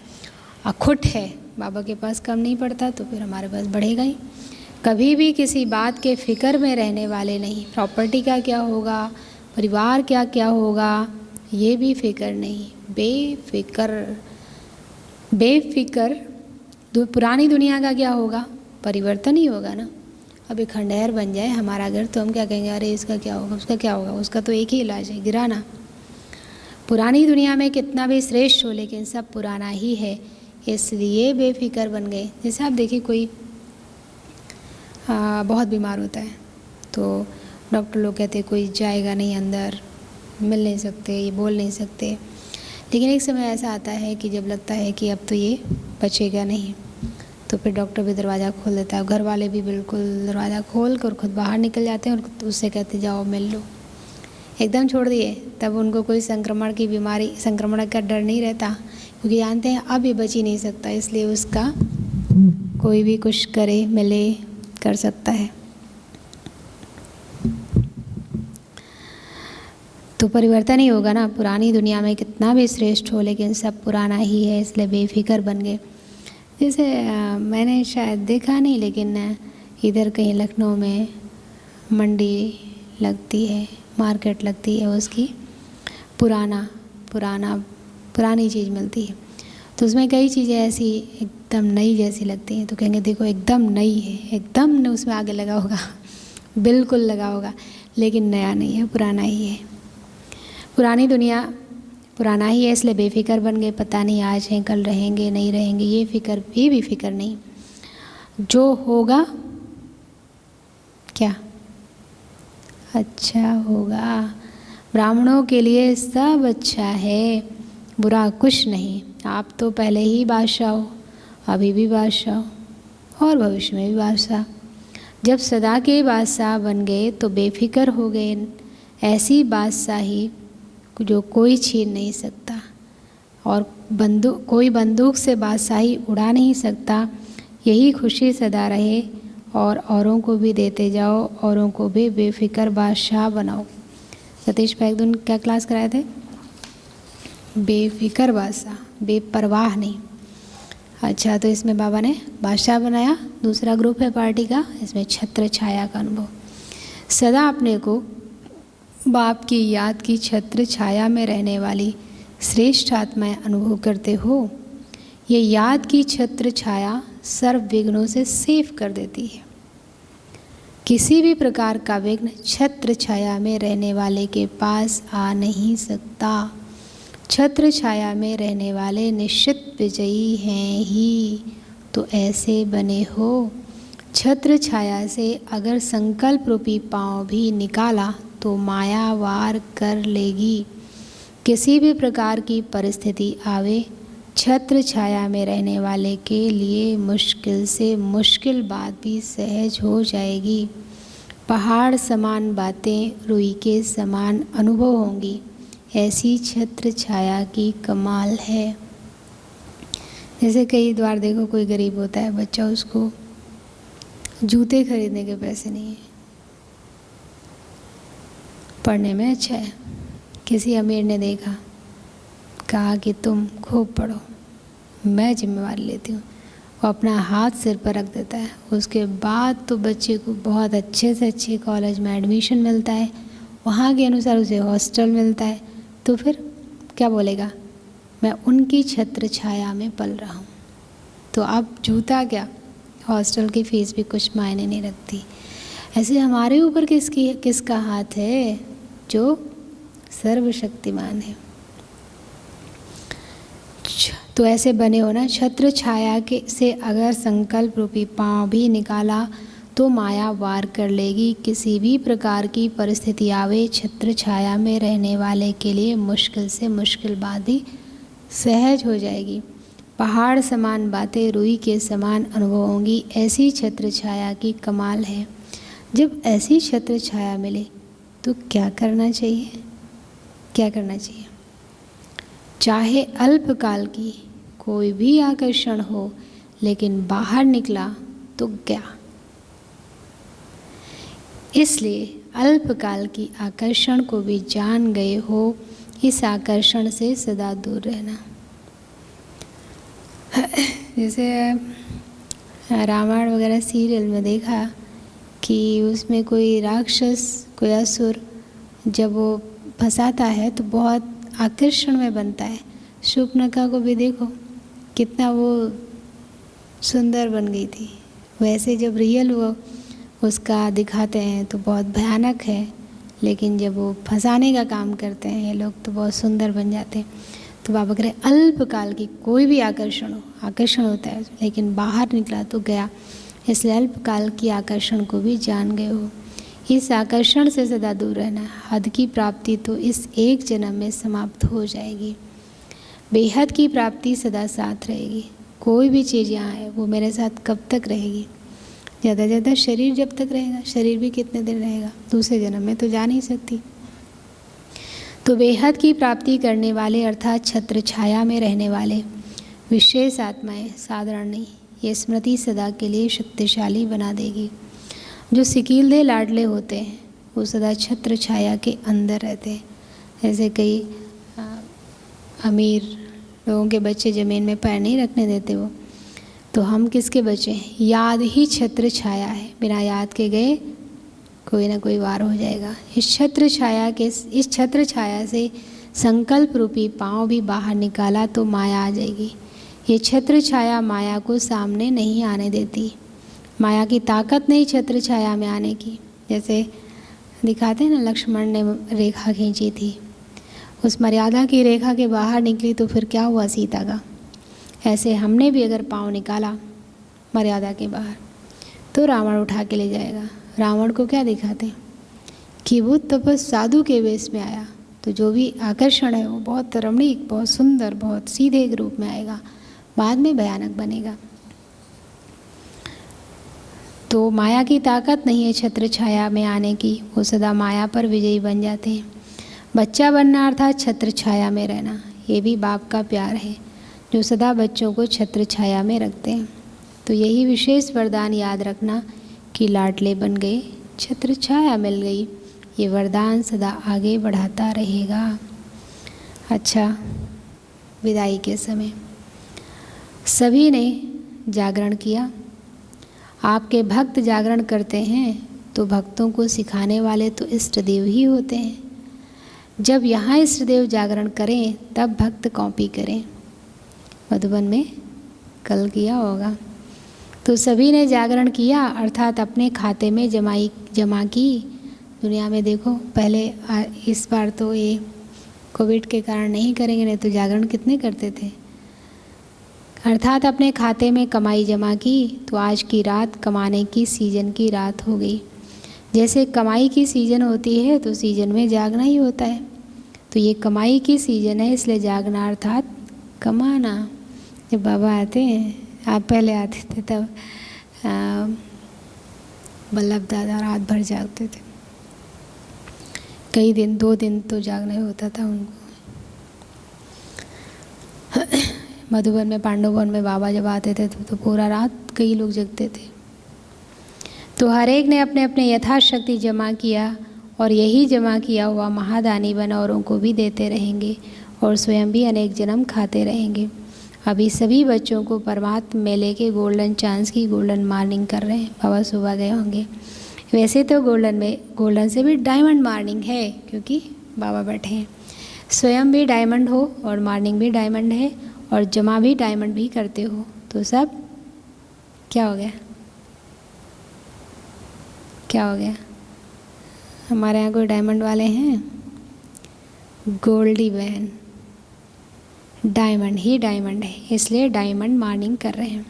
अखुट है, बाबा के पास कम नहीं पड़ता, तो फिर हमारे पास बढ़ेगा ही। कभी भी किसी बात के फ़िक्र में रहने वाले नहीं। प्रॉपर्टी का क्या होगा, परिवार क्या क्या होगा, ये भी फिक्र नहीं। बेफिक्र पुरानी दुनिया का क्या होगा, परिवर्तन ही होगा ना। अभी खंडहर बन जाए हमारा घर, तो हम क्या कहेंगे, अरे इसका क्या होगा, उसका क्या होगा, उसका तो एक ही इलाज है, गिराना। पुरानी दुनिया में कितना भी श्रेष्ठ हो, लेकिन सब पुराना ही है, इसलिए बेफिक्र बन गए। जैसे आप देखिए, कोई बहुत बीमार होता है, तो डॉक्टर लोग कहते हैं कोई जाएगा नहीं अंदर, मिल नहीं सकते, ये बोल नहीं सकते। लेकिन एक समय ऐसा आता है कि जब लगता है कि अब तो ये बचेगा नहीं, तो फिर डॉक्टर भी दरवाज़ा खोल देता है। घर वाले भी बिल्कुल दरवाज़ा खोल कर खुद बाहर निकल जाते हैं और उससे कहते जाओ मिल लो। एकदम छोड़ दिए, तब उनको कोई संक्रमण का डर नहीं रहता, क्योंकि जानते हैं अब ये बच ही नहीं सकता, इसलिए उसका कोई भी कुछ करे मिले कर सकता है। तो परिवर्तन ही होगा ना। पुरानी दुनिया में कितना भी श्रेष्ठ हो, लेकिन सब पुराना ही है, इसलिए बेफिक्र बन गए। जैसे मैंने शायद देखा नहीं, लेकिन इधर कहीं लखनऊ में मंडी लगती है, मार्केट लगती है, उसकी पुरानी चीज़ मिलती है। तो उसमें कई चीज़ें ऐसी एकदम नई जैसी लगती हैं, तो कहेंगे देखो एकदम नई है, एकदम उसमें आगे लगा होगा, बिल्कुल लगा होगा, लेकिन नया नहीं है, पुराना ही है। पुरानी दुनिया पुराना ही है, इसलिए बेफिक्र बन गए, पता नहीं आज हैं कल रहेंगे नहीं रहेंगे, ये भी फिक्र नहीं। जो होगा क्या अच्छा होगा। ब्राह्मणों के लिए सब अच्छा है, बुरा कुछ नहीं। आप तो पहले ही बादशाह हो, अभी भी बादशाह हो और भविष्य में भी बादशाह। जब सदा के बादशाह बन गए तो बेफिक्र हो गए। ऐसी बादशाही जो कोई छीन नहीं सकता, और कोई बंदूक से बादशाही उड़ा नहीं सकता। यही खुशी सदा रहे और औरों को भी देते जाओ, औरों को भी बेफिक्र बादशाह बनाओ। सतीश भाई एक दिन क्या क्लास कराए थे? बेफिक्र बादशाह, बेपरवाह नहीं। अच्छा, तो इसमें बाबा ने बादशाह बनाया। दूसरा ग्रुप है पार्टी का, इसमें छत्र छाया का अनुभव। सदा अपने को बाप की याद की छत्र छाया में रहने वाली श्रेष्ठ आत्माएं अनुभव करते हो। ये याद की छत्र छाया सर्व विघ्नों से सेफ कर देती है। किसी भी प्रकार का विघ्न छत्र छाया में रहने वाले के पास आ नहीं सकता। छत्र छाया में रहने वाले निश्चित विजयी हैं ही, तो ऐसे बने हो। छत्र छाया से अगर संकल्प रूपी पांव भी निकाला तो माया वार कर लेगी। किसी भी प्रकार की परिस्थिति आवे, छत्र छाया में रहने वाले के लिए मुश्किल से मुश्किल बात भी सहज हो जाएगी। पहाड़ समान बातें रुई के समान अनुभव होंगी। ऐसी छत्र छाया की कमाल है। जैसे कई बार देखो, कोई गरीब होता है बच्चा, उसको जूते खरीदने के पैसे नहीं है, पढ़ने में अच्छा है। किसी अमीर ने देखा, कहा कि तुम खूब पढ़ो, मैं जिम्मेवारी लेती हूँ। वो अपना हाथ सिर पर रख देता है। उसके बाद तो बच्चे को बहुत अच्छे से अच्छे कॉलेज में एडमिशन मिलता है, वहाँ के अनुसार उसे हॉस्टल मिलता है। तो फिर क्या बोलेगा? मैं उनकी छत्र छाया में पल रहा हूँ। तो अब जूता क्या, हॉस्टल की फ़ीस भी कुछ मायने नहीं रखती। ऐसे हमारे ऊपर किसका हाथ है? जो सर्वशक्तिमान है। तो ऐसे बने हो ना, छत्र छाया के से अगर संकल्प रूपी पांव भी निकाला तो माया वार कर लेगी। किसी भी प्रकार की परिस्थिति आवे, छत्र छाया में रहने वाले के लिए मुश्किल से मुश्किल बात भी सहज हो जाएगी। पहाड़ समान बातें रुई के समान अनुभव होंगी। ऐसी छत्र छाया की कमाल है। जब ऐसी छत्र छाया मिले तो क्या करना चाहिए? क्या करना चाहिए? चाहे अल्पकाल की कोई भी आकर्षण हो, लेकिन बाहर निकला तो गया। इसलिए अल्पकाल की आकर्षण को भी जान गए हो, इस आकर्षण से सदा दूर रहना। जैसे रामायण वगैरह सीरियल में देखा कि उसमें कोई राक्षस, कोई असुर जब वो फंसाता है तो बहुत आकर्षण में बनता है। शूर्पणखा को भी देखो कितना वो सुंदर बन गई थी। वैसे जब रियल वो उसका दिखाते हैं तो बहुत भयानक है, लेकिन जब वो फंसाने का काम करते हैं ये लोग तो बहुत सुंदर बन जाते हैं। तो बाबा कह रहे अल्पकाल की कोई भी आकर्षण हो, आकर्षण होता है लेकिन बाहर निकला तो गया। इसलिए अल्पकाल की आकर्षण को भी जान गए हो। इस आकर्षण से सदा दूर रहना। हद की प्राप्ति तो इस एक जन्म में समाप्त हो जाएगी। बेहद की प्राप्ति सदा साथ रहेगी। कोई भी चीज़ यहाँ है वो मेरे साथ कब तक रहेगी? ज़्यादा से ज़्यादा शरीर जब तक रहेगा। शरीर भी कितने दिन रहेगा? दूसरे जन्म में तो जा नहीं सकती। तो बेहद की प्राप्ति करने वाले अर्थात छत्र छाया में रहने वाले विशेष आत्माएं साधारण नहीं, ये स्मृति सदा के लिए शक्तिशाली बना देगी। जो सिकीलदे लाडले होते हैं वो सदा छत्र छाया के अंदर रहते हैं। जैसे कई अमीर लोगों के बच्चे ज़मीन में पैर नहीं रखने देते वो, तो हम किसके बच्चे हैं? याद ही छत्र छाया है। बिना याद के गए कोई ना कोई वार हो जाएगा। इस छत्र छाया से संकल्प रूपी पांव भी बाहर निकाला तो माया आ जाएगी। ये छत्र छाया माया को सामने नहीं आने देती। माया की ताकत नहीं छत्र छाया में आने की। जैसे दिखाते हैं ना, लक्ष्मण ने रेखा खींची थी, उस मर्यादा की रेखा के बाहर निकली तो फिर क्या हुआ सीता का। ऐसे हमने भी अगर पाँव निकाला मर्यादा के बाहर तो रावण उठा के ले जाएगा। रावण को क्या दिखाते कि वो तपस साधु के वेश में आया, तो जो भी आकर्षण है वो बहुत रमणीक, बहुत सुंदर, बहुत सीधे एक रूप में आएगा, बाद में भयानक बनेगा। तो माया की ताकत नहीं है छत्र छाया में आने की, वो सदा माया पर विजयी बन जाते हैं। बच्चा बनना अर्थात छत्र छाया में रहना, ये भी बाप का प्यार है जो सदा बच्चों को छत्र छाया में रखते हैं। तो यही विशेष वरदान याद रखना कि लाडले बन गए, छत्र छाया मिल गई, ये वरदान सदा आगे बढ़ाता रहेगा। अच्छा, विदाई के समय सभी ने जागरण किया। आपके भक्त जागरण करते हैं तो भक्तों को सिखाने वाले तो इष्ट देव ही होते हैं। जब यहाँ इष्ट देव जागरण करें तब भक्त कॉपी करें। मधुबन में कल किया होगा। तो सभी ने जागरण किया अर्थात अपने खाते में जमा की। दुनिया में देखो, पहले इस बार तो ये कोविड के कारण नहीं करेंगे, नहीं तो जागरण कितने करते थे। अर्थात अपने खाते में कमाई जमा की, तो आज की रात कमाने की सीजन की रात हो गई। जैसे कमाई की सीज़न होती है तो सीज़न में जागना ही होता है, तो ये कमाई की सीज़न है, इसलिए जागना अर्थात कमाना। जब बाबा आते हैं, आप पहले आते थे तब बल्लभ दादा रात भर जागते थे, कई दिन 2 दिन तो जागना ही होता था उनको। मधुबन में पांडववन में बाबा जब आते थे तो पूरा रात कई लोग जगते थे। तो हर एक ने अपने अपने यथाशक्ति जमा किया और यही जमा किया हुआ महादानी बन औरों को भी देते रहेंगे और स्वयं भी अनेक जन्म खाते रहेंगे। अभी सभी बच्चों को परमात्मा मेले के गोल्डन चांस की गोल्डन मॉर्निंग कर रहे हैं। बाबा सुबह गए होंगे। वैसे तो गोल्डन से भी डायमंड मॉर्निंग है, क्योंकि बाबा बैठे हैं। स्वयं भी डायमंड हो और मॉर्निंग भी डायमंड है और जमा भी डायमंड भी करते हो, तो सब क्या हो गया? क्या हो गया? हमारे यहाँ कोई डायमंड वाले हैं? गोल्डी बहन डायमंड ही डायमंड है, इसलिए डायमंड मॉर्निंग कर रहे हैं।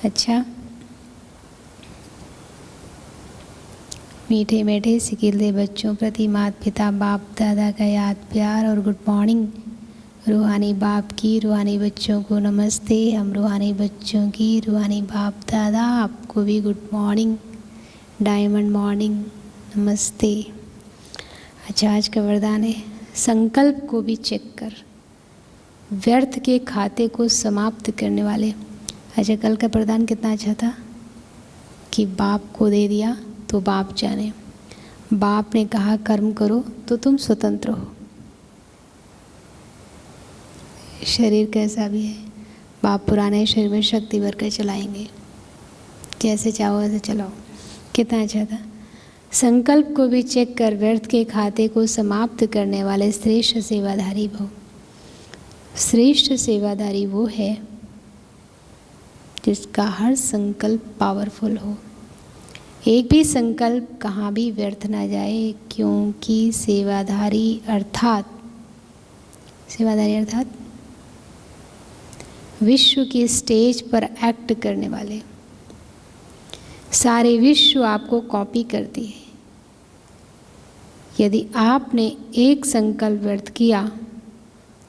अच्छा, मीठे मीठे सिकिलदे बच्चों प्रति माता पिता बाप दादा का याद प्यार और गुड मॉर्निंग। रूहानी बाप की रूहानी बच्चों को नमस्ते। हम रूहानी बच्चों की रूहानी बाप दादा आपको भी गुड मॉर्निंग, डायमंड मॉर्निंग, नमस्ते। अच्छा, आज का वरदान है संकल्प को भी चेक कर, व्यर्थ के खाते को समाप्त करने वाले। अच्छा, कल का वरदान कितना अच्छा था कि बाप को दे दिया तो बाप जाने। बाप ने कहा कर्म करो तो तुम स्वतंत्र हो। शरीर कैसा भी है, बाप पुराने शरीर में शक्ति भर कर चलाएंगे, जैसे चाहो वैसे चलाओ। कितना अच्छा था। संकल्प को भी चेक कर, व्यर्थ के खाते को समाप्त करने वाले श्रेष्ठ सेवाधारी भव। श्रेष्ठ सेवाधारी वो है जिसका हर संकल्प पावरफुल हो। एक भी संकल्प कहाँ भी व्यर्थ ना जाए, क्योंकि सेवाधारी अर्थात विश्व की स्टेज पर एक्ट करने वाले। सारे विश्व आपको कॉपी करती है। यदि आपने एक संकल्प व्यर्थ किया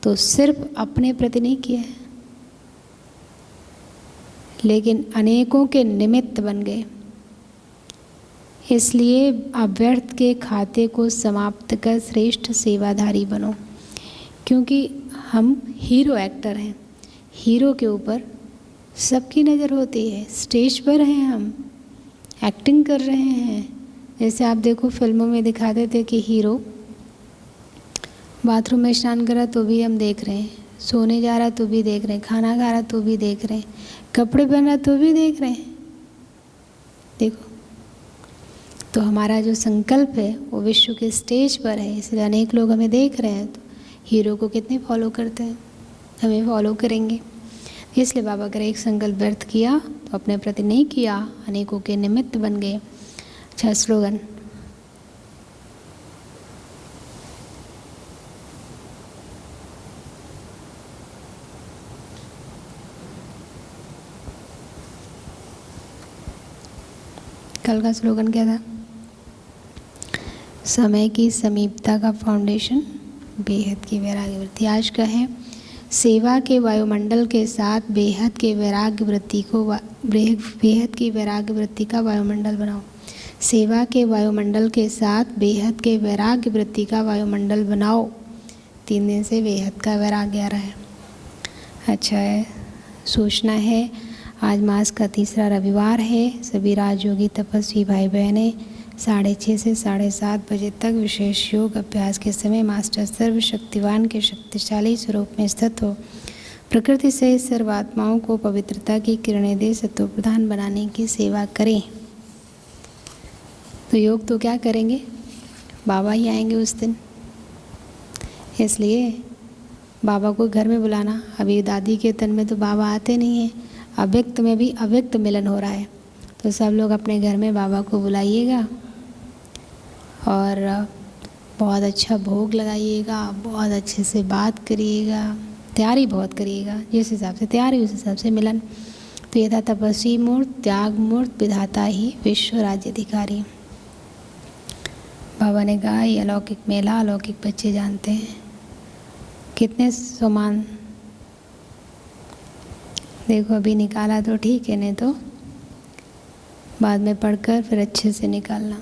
तो सिर्फ अपने प्रति नहीं किया है, लेकिन अनेकों के निमित्त बन गए। इसलिए आप व्यर्थ के खाते को समाप्त कर श्रेष्ठ सेवाधारी बनो, क्योंकि हम हीरो एक्टर हैं। हीरो के ऊपर सबकी नज़र होती है। स्टेज पर हैं, हम एक्टिंग कर रहे हैं। जैसे आप देखो फिल्मों में दिखाते थे कि हीरो बाथरूम में स्नान कर रहा तो भी हम देख रहे हैं, सोने जा रहा तो भी देख रहे हैं, खाना खा रहा तो भी देख रहे हैं, कपड़े पहन रहा तो भी देख रहे हैं। देखो, तो हमारा जो संकल्प है वो विश्व के स्टेज पर है, इसलिए अनेक लोग हमें देख रहे हैं। तो हीरो को कितने फॉलो करते हैं, हमें फॉलो करेंगे। इसलिए बाबा अगर एक संकल्प व्यर्थ किया तो अपने प्रति नहीं किया, अनेकों के निमित्त बन गए। अच्छा स्लोगन। कल का स्लोगन क्या था? समय की समीपता का फाउंडेशन बेहद की वैराग्य वृत्ति। आज का है सेवा के वायुमंडल के साथ बेहद की वैराग्य वृत्ति का वायुमंडल बनाओ। सेवा के वायुमंडल के साथ बेहद के वैराग्य वृत्ति का वायुमंडल बनाओ। 3 दिन से बेहद का वैराग्य आ रहा है। अच्छा है, सोचना है आज मास का तीसरा रविवार है। सभी राजयोगी तपस्वी भाई बहनें 6:30 से 7:30 बजे तक विशेष योग अभ्यास के समय मास्टर सर्वशक्तिवान के शक्तिशाली स्वरूप में स्थित हो प्रकृति सहित सर्वात्माओं को पवित्रता की किरणें दे सत्व प्रधान बनाने की सेवा करें। तो योग तो क्या करेंगे, बाबा ही आएंगे उस दिन, इसलिए बाबा को घर में बुलाना। अभी दादी के तन में तो बाबा आते नहीं हैं, अव्यक्त में भी अव्यक्त मिलन हो रहा है। तो सब लोग अपने घर में बाबा को बुलाइएगा और बहुत अच्छा भोग लगाइएगा, बहुत अच्छे से बात करिएगा, तैयारी बहुत करिएगा। जिस हिसाब से तैयारी उस हिसाब से मिलन। तो ये था तपस्वी मूर्त, त्याग मूर्त, विधाता ही विश्व राज्य अधिकारी। बाबा ने कहा ये अलौकिक मेला अलौकिक बच्चे जानते हैं। कितने समान देखो, अभी निकाला तो ठीक है, नहीं तो बाद में पढ़कर फिर अच्छे से निकालना।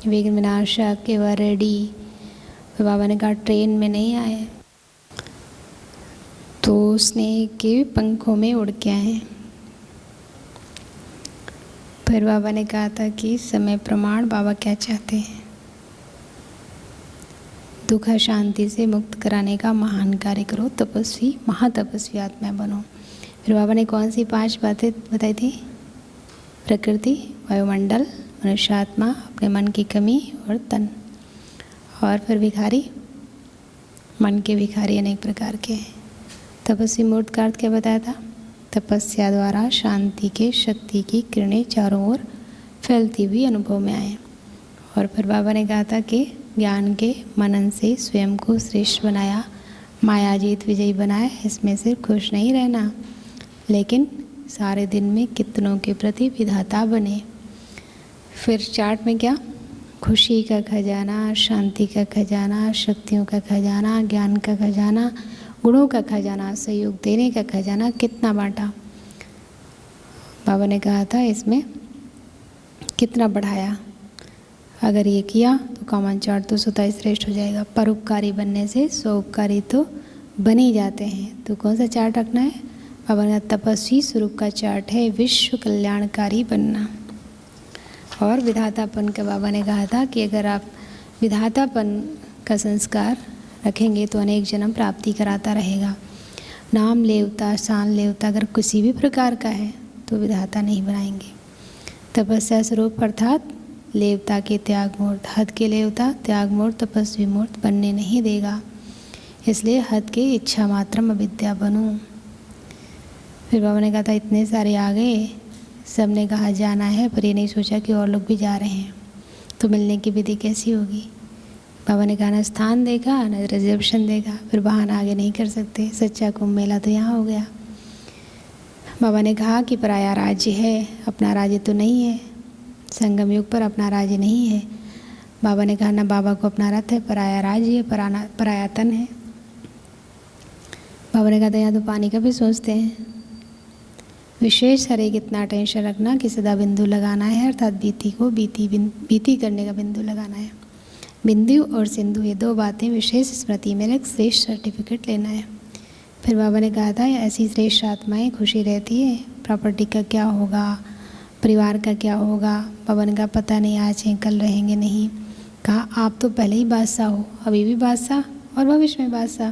विघ्न विनाशक के वह रेडी। फिर बाबा ने कहा ट्रेन में नहीं आए तो स्नेह के पंखों में उड़ के आए। फिर बाबा ने कहा था कि समय प्रमाण बाबा क्या चाहते हैं, दुख शांति से मुक्त कराने का महान कार्य करो, तपस्वी महातपस्वी आत्मा बनो। फिर बाबा ने कौन सी 5 बातें बताई थी? प्रकृति, वायुमंडल, मनुष्यात्मा, अपने मन की कमी और तन। और फिर भिखारी, मन के भिखारी अनेक प्रकार के हैं। तपस्वी मूर्त का अर्थ क्या बताया था? तपस्या द्वारा शांति के शक्ति की किरणें चारों ओर फैलती हुई अनुभव में आए। और फिर बाबा ने कहा था कि ज्ञान के मनन से स्वयं को श्रेष्ठ बनाया, मायाजीत विजयी बनाया। इसमें सिर्फ खुश नहीं रहना, लेकिन सारे दिन में कितनों के प्रति विधाता बने। फिर चार्ट में क्या? खुशी का खजाना, शांति का खजाना, शक्तियों का खजाना, ज्ञान का खजाना, गुणों का खजाना, सहयोग देने का खजाना कितना बांटा। बाबा ने कहा था इसमें कितना बढ़ाया। अगर ये किया तो कॉमन चार्ट तो स्वतः श्रेष्ठ हो जाएगा। परोपकारी बनने से स्वउपकारी तो बन ही जाते हैं। तो कौन सा चार्ट रखना है? बाबा ने तपस्वी स्वरूप का चार्ट है विश्व कल्याणकारी बनना। और विधातापन का बाबा ने कहा था कि अगर आप विधातापन का संस्कार रखेंगे तो अनेक जन्म प्राप्ति कराता रहेगा। नाम लेवता, शान लेवता अगर किसी भी प्रकार का है तो विधाता नहीं बनाएंगे। तपस्या स्वरूप अर्थात लेवता के त्याग मूर्त, हद के लेवता त्याग मूर्त तपस्वी मूर्त बनने नहीं देगा। इसलिए हद के इच्छा मात्रम अविद्या बनूं। फिर बाबा ने कहा था इतने सारे आ गए, सब ने कहा जाना है, पर ये नहीं सोचा कि और लोग भी जा रहे हैं, तो मिलने की विधि कैसी होगी। बाबा ने कहा ना स्थान देखा ना रिजर्वेशन देखा, फिर बहाना आगे नहीं कर सकते। सच्चा कुंभ मेला तो यहाँ हो गया। बाबा ने कहा कि पराया राज्य है, अपना राज्य तो नहीं है। संगम युग पर अपना राज्य नहीं है। बाबा ने कहा ना बाबा को अपना रथ है, पराया राज्य है, पराया तन है। बाबा ने कहा था यहाँ तो पानी का भी सोचते हैं। विशेष हरे कितना टेंशन रखना कि सदा बिंदु लगाना है, अर्थात बीती को बीती करने का बिंदु लगाना है। बिंदु और सिंधु ये 2 बातें विशेष स्मृति में एक श्रेष्ठ सर्टिफिकेट लेना है। फिर बाबा ने कहा था ऐसी श्रेष्ठ आत्माएं खुशी रहती है, प्रॉपर्टी का क्या होगा, परिवार का क्या होगा। बाबा ने कहा पता नहीं आज हैं कल रहेंगे नहीं। कहा आप तो पहले ही बादशाह हो, अभी भी बादशाह और भविष्य में बादशाह।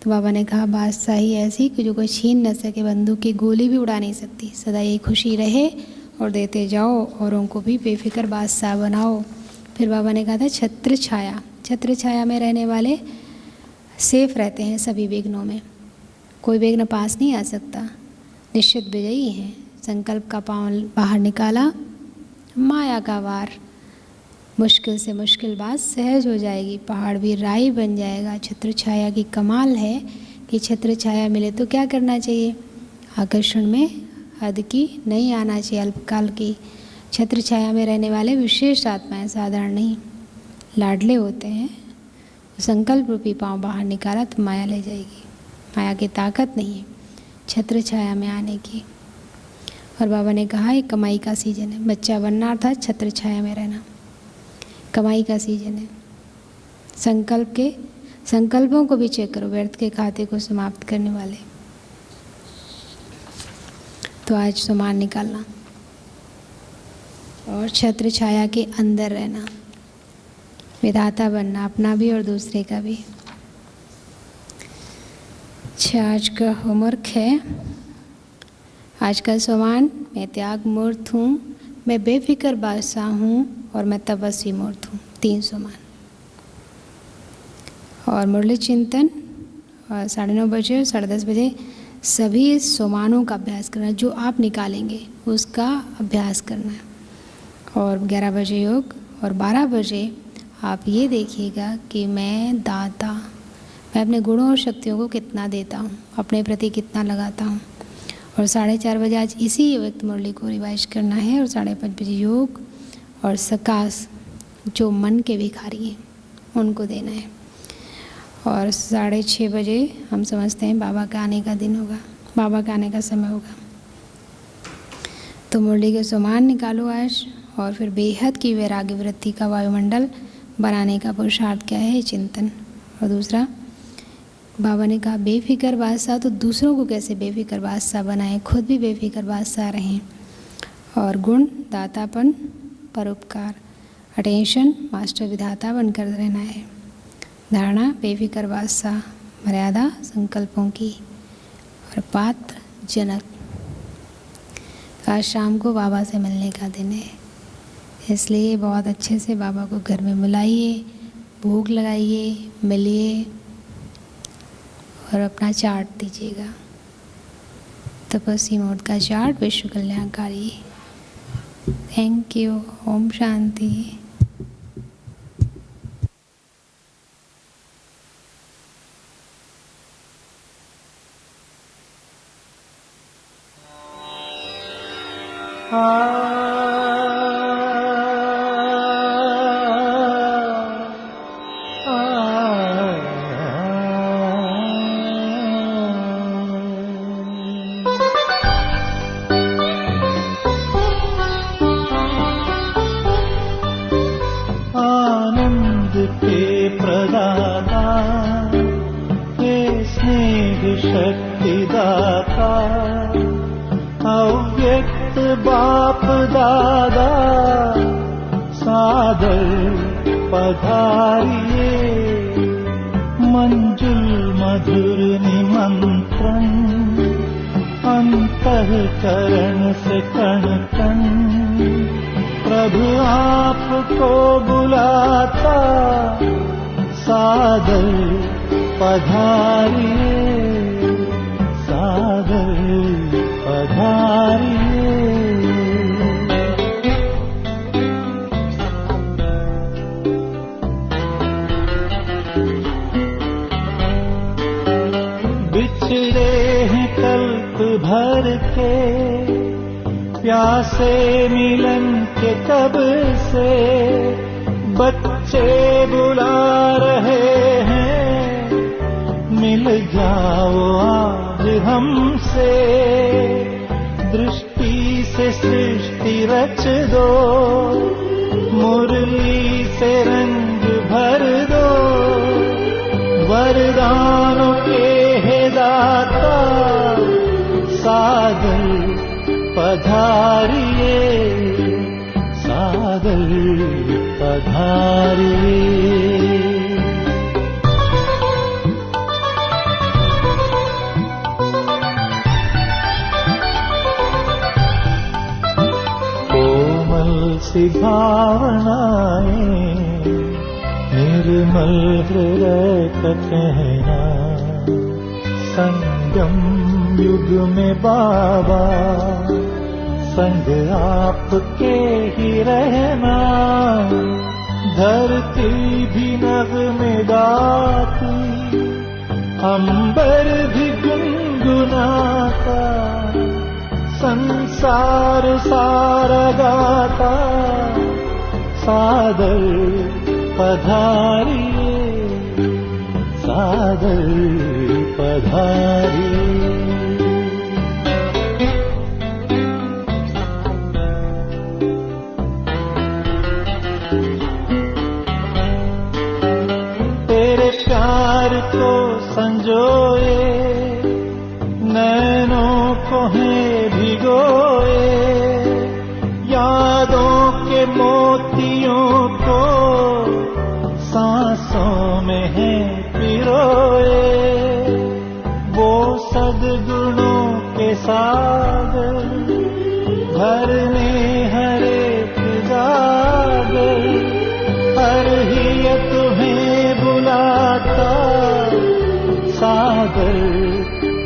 तो बाबा ने कहा बादशाह ही ऐसी कि जो कोई छीन न सके, बंदूक की गोली भी उड़ा नहीं सकती। सदा ये खुशी रहे और देते जाओ, औरों को भी बेफिक्र बादशाह बनाओ। फिर बाबा ने कहा था छत्र छाया, छत्र छाया में रहने वाले सेफ रहते हैं सभी विघ्नों में, कोई विघ्न पास नहीं आ सकता। निश्चित विजयी हैं। संकल्प का पांव बाहर निकाला, माया का वार, मुश्किल से मुश्किल बात सहज हो जाएगी, पहाड़ भी राई बन जाएगा। छत्र छाया की कमाल है कि छत्र छाया मिले तो क्या करना चाहिए? आकर्षण में हद की नहीं आना चाहिए, अल्पकाल की। छत्र छाया में रहने वाले विशेष आत्माएं साधारण नहीं, लाडले होते हैं। संकल्प रूपी पांव बाहर निकाला तो माया ले जाएगी। माया की ताकत नहीं है छत्र छाया में आने की। और बाबा ने कहा ये कमाई का सीजन है, बच्चा बनना अर्थात छत्र छाया में रहना, कमाई का सीजन है। संकल्पों को भी चेक करो, व्यर्थ के खाते को समाप्त करने वाले। तो आज सोमान निकालना और छत्र छाया के अंदर रहना, विधाता बनना, अपना भी और दूसरे का भी। अच्छा, आज का होमवर्क है, आज का सोमान, मैं त्याग मूर्त हूँ, मैं बेफिक्र बादशाह हूँ और मैं तपस्वी मूर्त हूँ। 3 सोमान। और मुरली चिंतन 9:30 बजे और 10:30 बजे सभी सोमानों का अभ्यास करना, जो आप निकालेंगे उसका अभ्यास करना है। और 11 बजे योग और 12 बजे आप ये देखिएगा कि मैं दाता, मैं अपने गुणों और शक्तियों को कितना देता हूँ, अपने प्रति कितना लगाता हूँ। और 4:30 बजे आज इसी व्यक्त मुरली को रिवाइज करना है। और 5:30 बजे योग और सकाश, जो मन के भिखारी हैं उनको देना है। और 6:30 बजे हम समझते हैं बाबा का आने का दिन होगा, बाबा का आने का समय होगा। तो मुरली के सोमान निकालो आज, और फिर बेहद की वैराग्य वृत्ति का वायुमंडल बनाने का पुरुषार्थ क्या है, चिंतन। और दूसरा, बाबा ने कहा बेफिक्र बादशाह, तो दूसरों को कैसे बेफिक्र बादशाह बनाएं, खुद भी बेफिक्र बादशाह रहें। और गुण दातापन, परोपकार, अटेंशन, मास्टर विधाता बनकर रहना है। धारणा बेफिक्र बादशाह, मर्यादा संकल्पों की, और पात्र जनक। आज शाम को बाबा से मिलने का दिन है, इसलिए बहुत अच्छे से बाबा को घर में बुलाइए, भोग लगाइए, मिलिए और अपना चार्ट दीजिएगा। तपस्वी मोड का चार्ट विश्व कल्याणकारी। Thank you. ओम शांति। आनंद के प्रदाता, हे स्नेह शक्ति दाता, अव्यक्त बाप दादा, सादर पधारिए, मंजुल मधुर निमंत्रण, अंतःकरण से कण कण, प्रभु आपको बुलाता, सादर पधारिए, सादर पधारिए। बिछड़े हैं कल्प भर के, प्यासे मिलन के कब से, बच्चे बुला रहे हैं, मिल जाओ आज हमसे, दृष्टि से सृष्टि रच दो, मुरली से रंग भर दो, वरदानों के हे दाता, सादर पधारिए, सादर पधारिए। कोमल सी भावनाएं, निर्मल हृदय का कहना, संगम युग में बाबा संग आपके ही रहना, धरती भी नग़्मे गाती, अंबर भी गुनगुनाता, संसार सारा गाता, सादर पधारिए, सादर पधारिए। तेरे प्यार को संजोए, नैनों को है भिगोए, यादों के मोतियों को सांसों में है पिरोए, वो सद्गुणों के सागर भरने हर एक जागर, हर ही तुम्हें बुलाता, सागर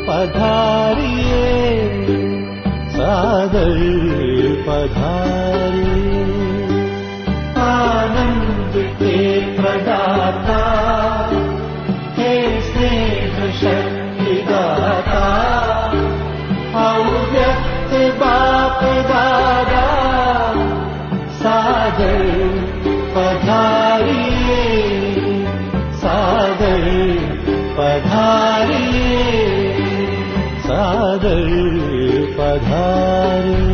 पधारिए, सागर पधारिए। आनंद के प्रदाता, हे स्नेह शक्ति दाता, अव्यक्त बाप दादा, सागर पधारिए, सागर पधारिए, सागर पधारिए।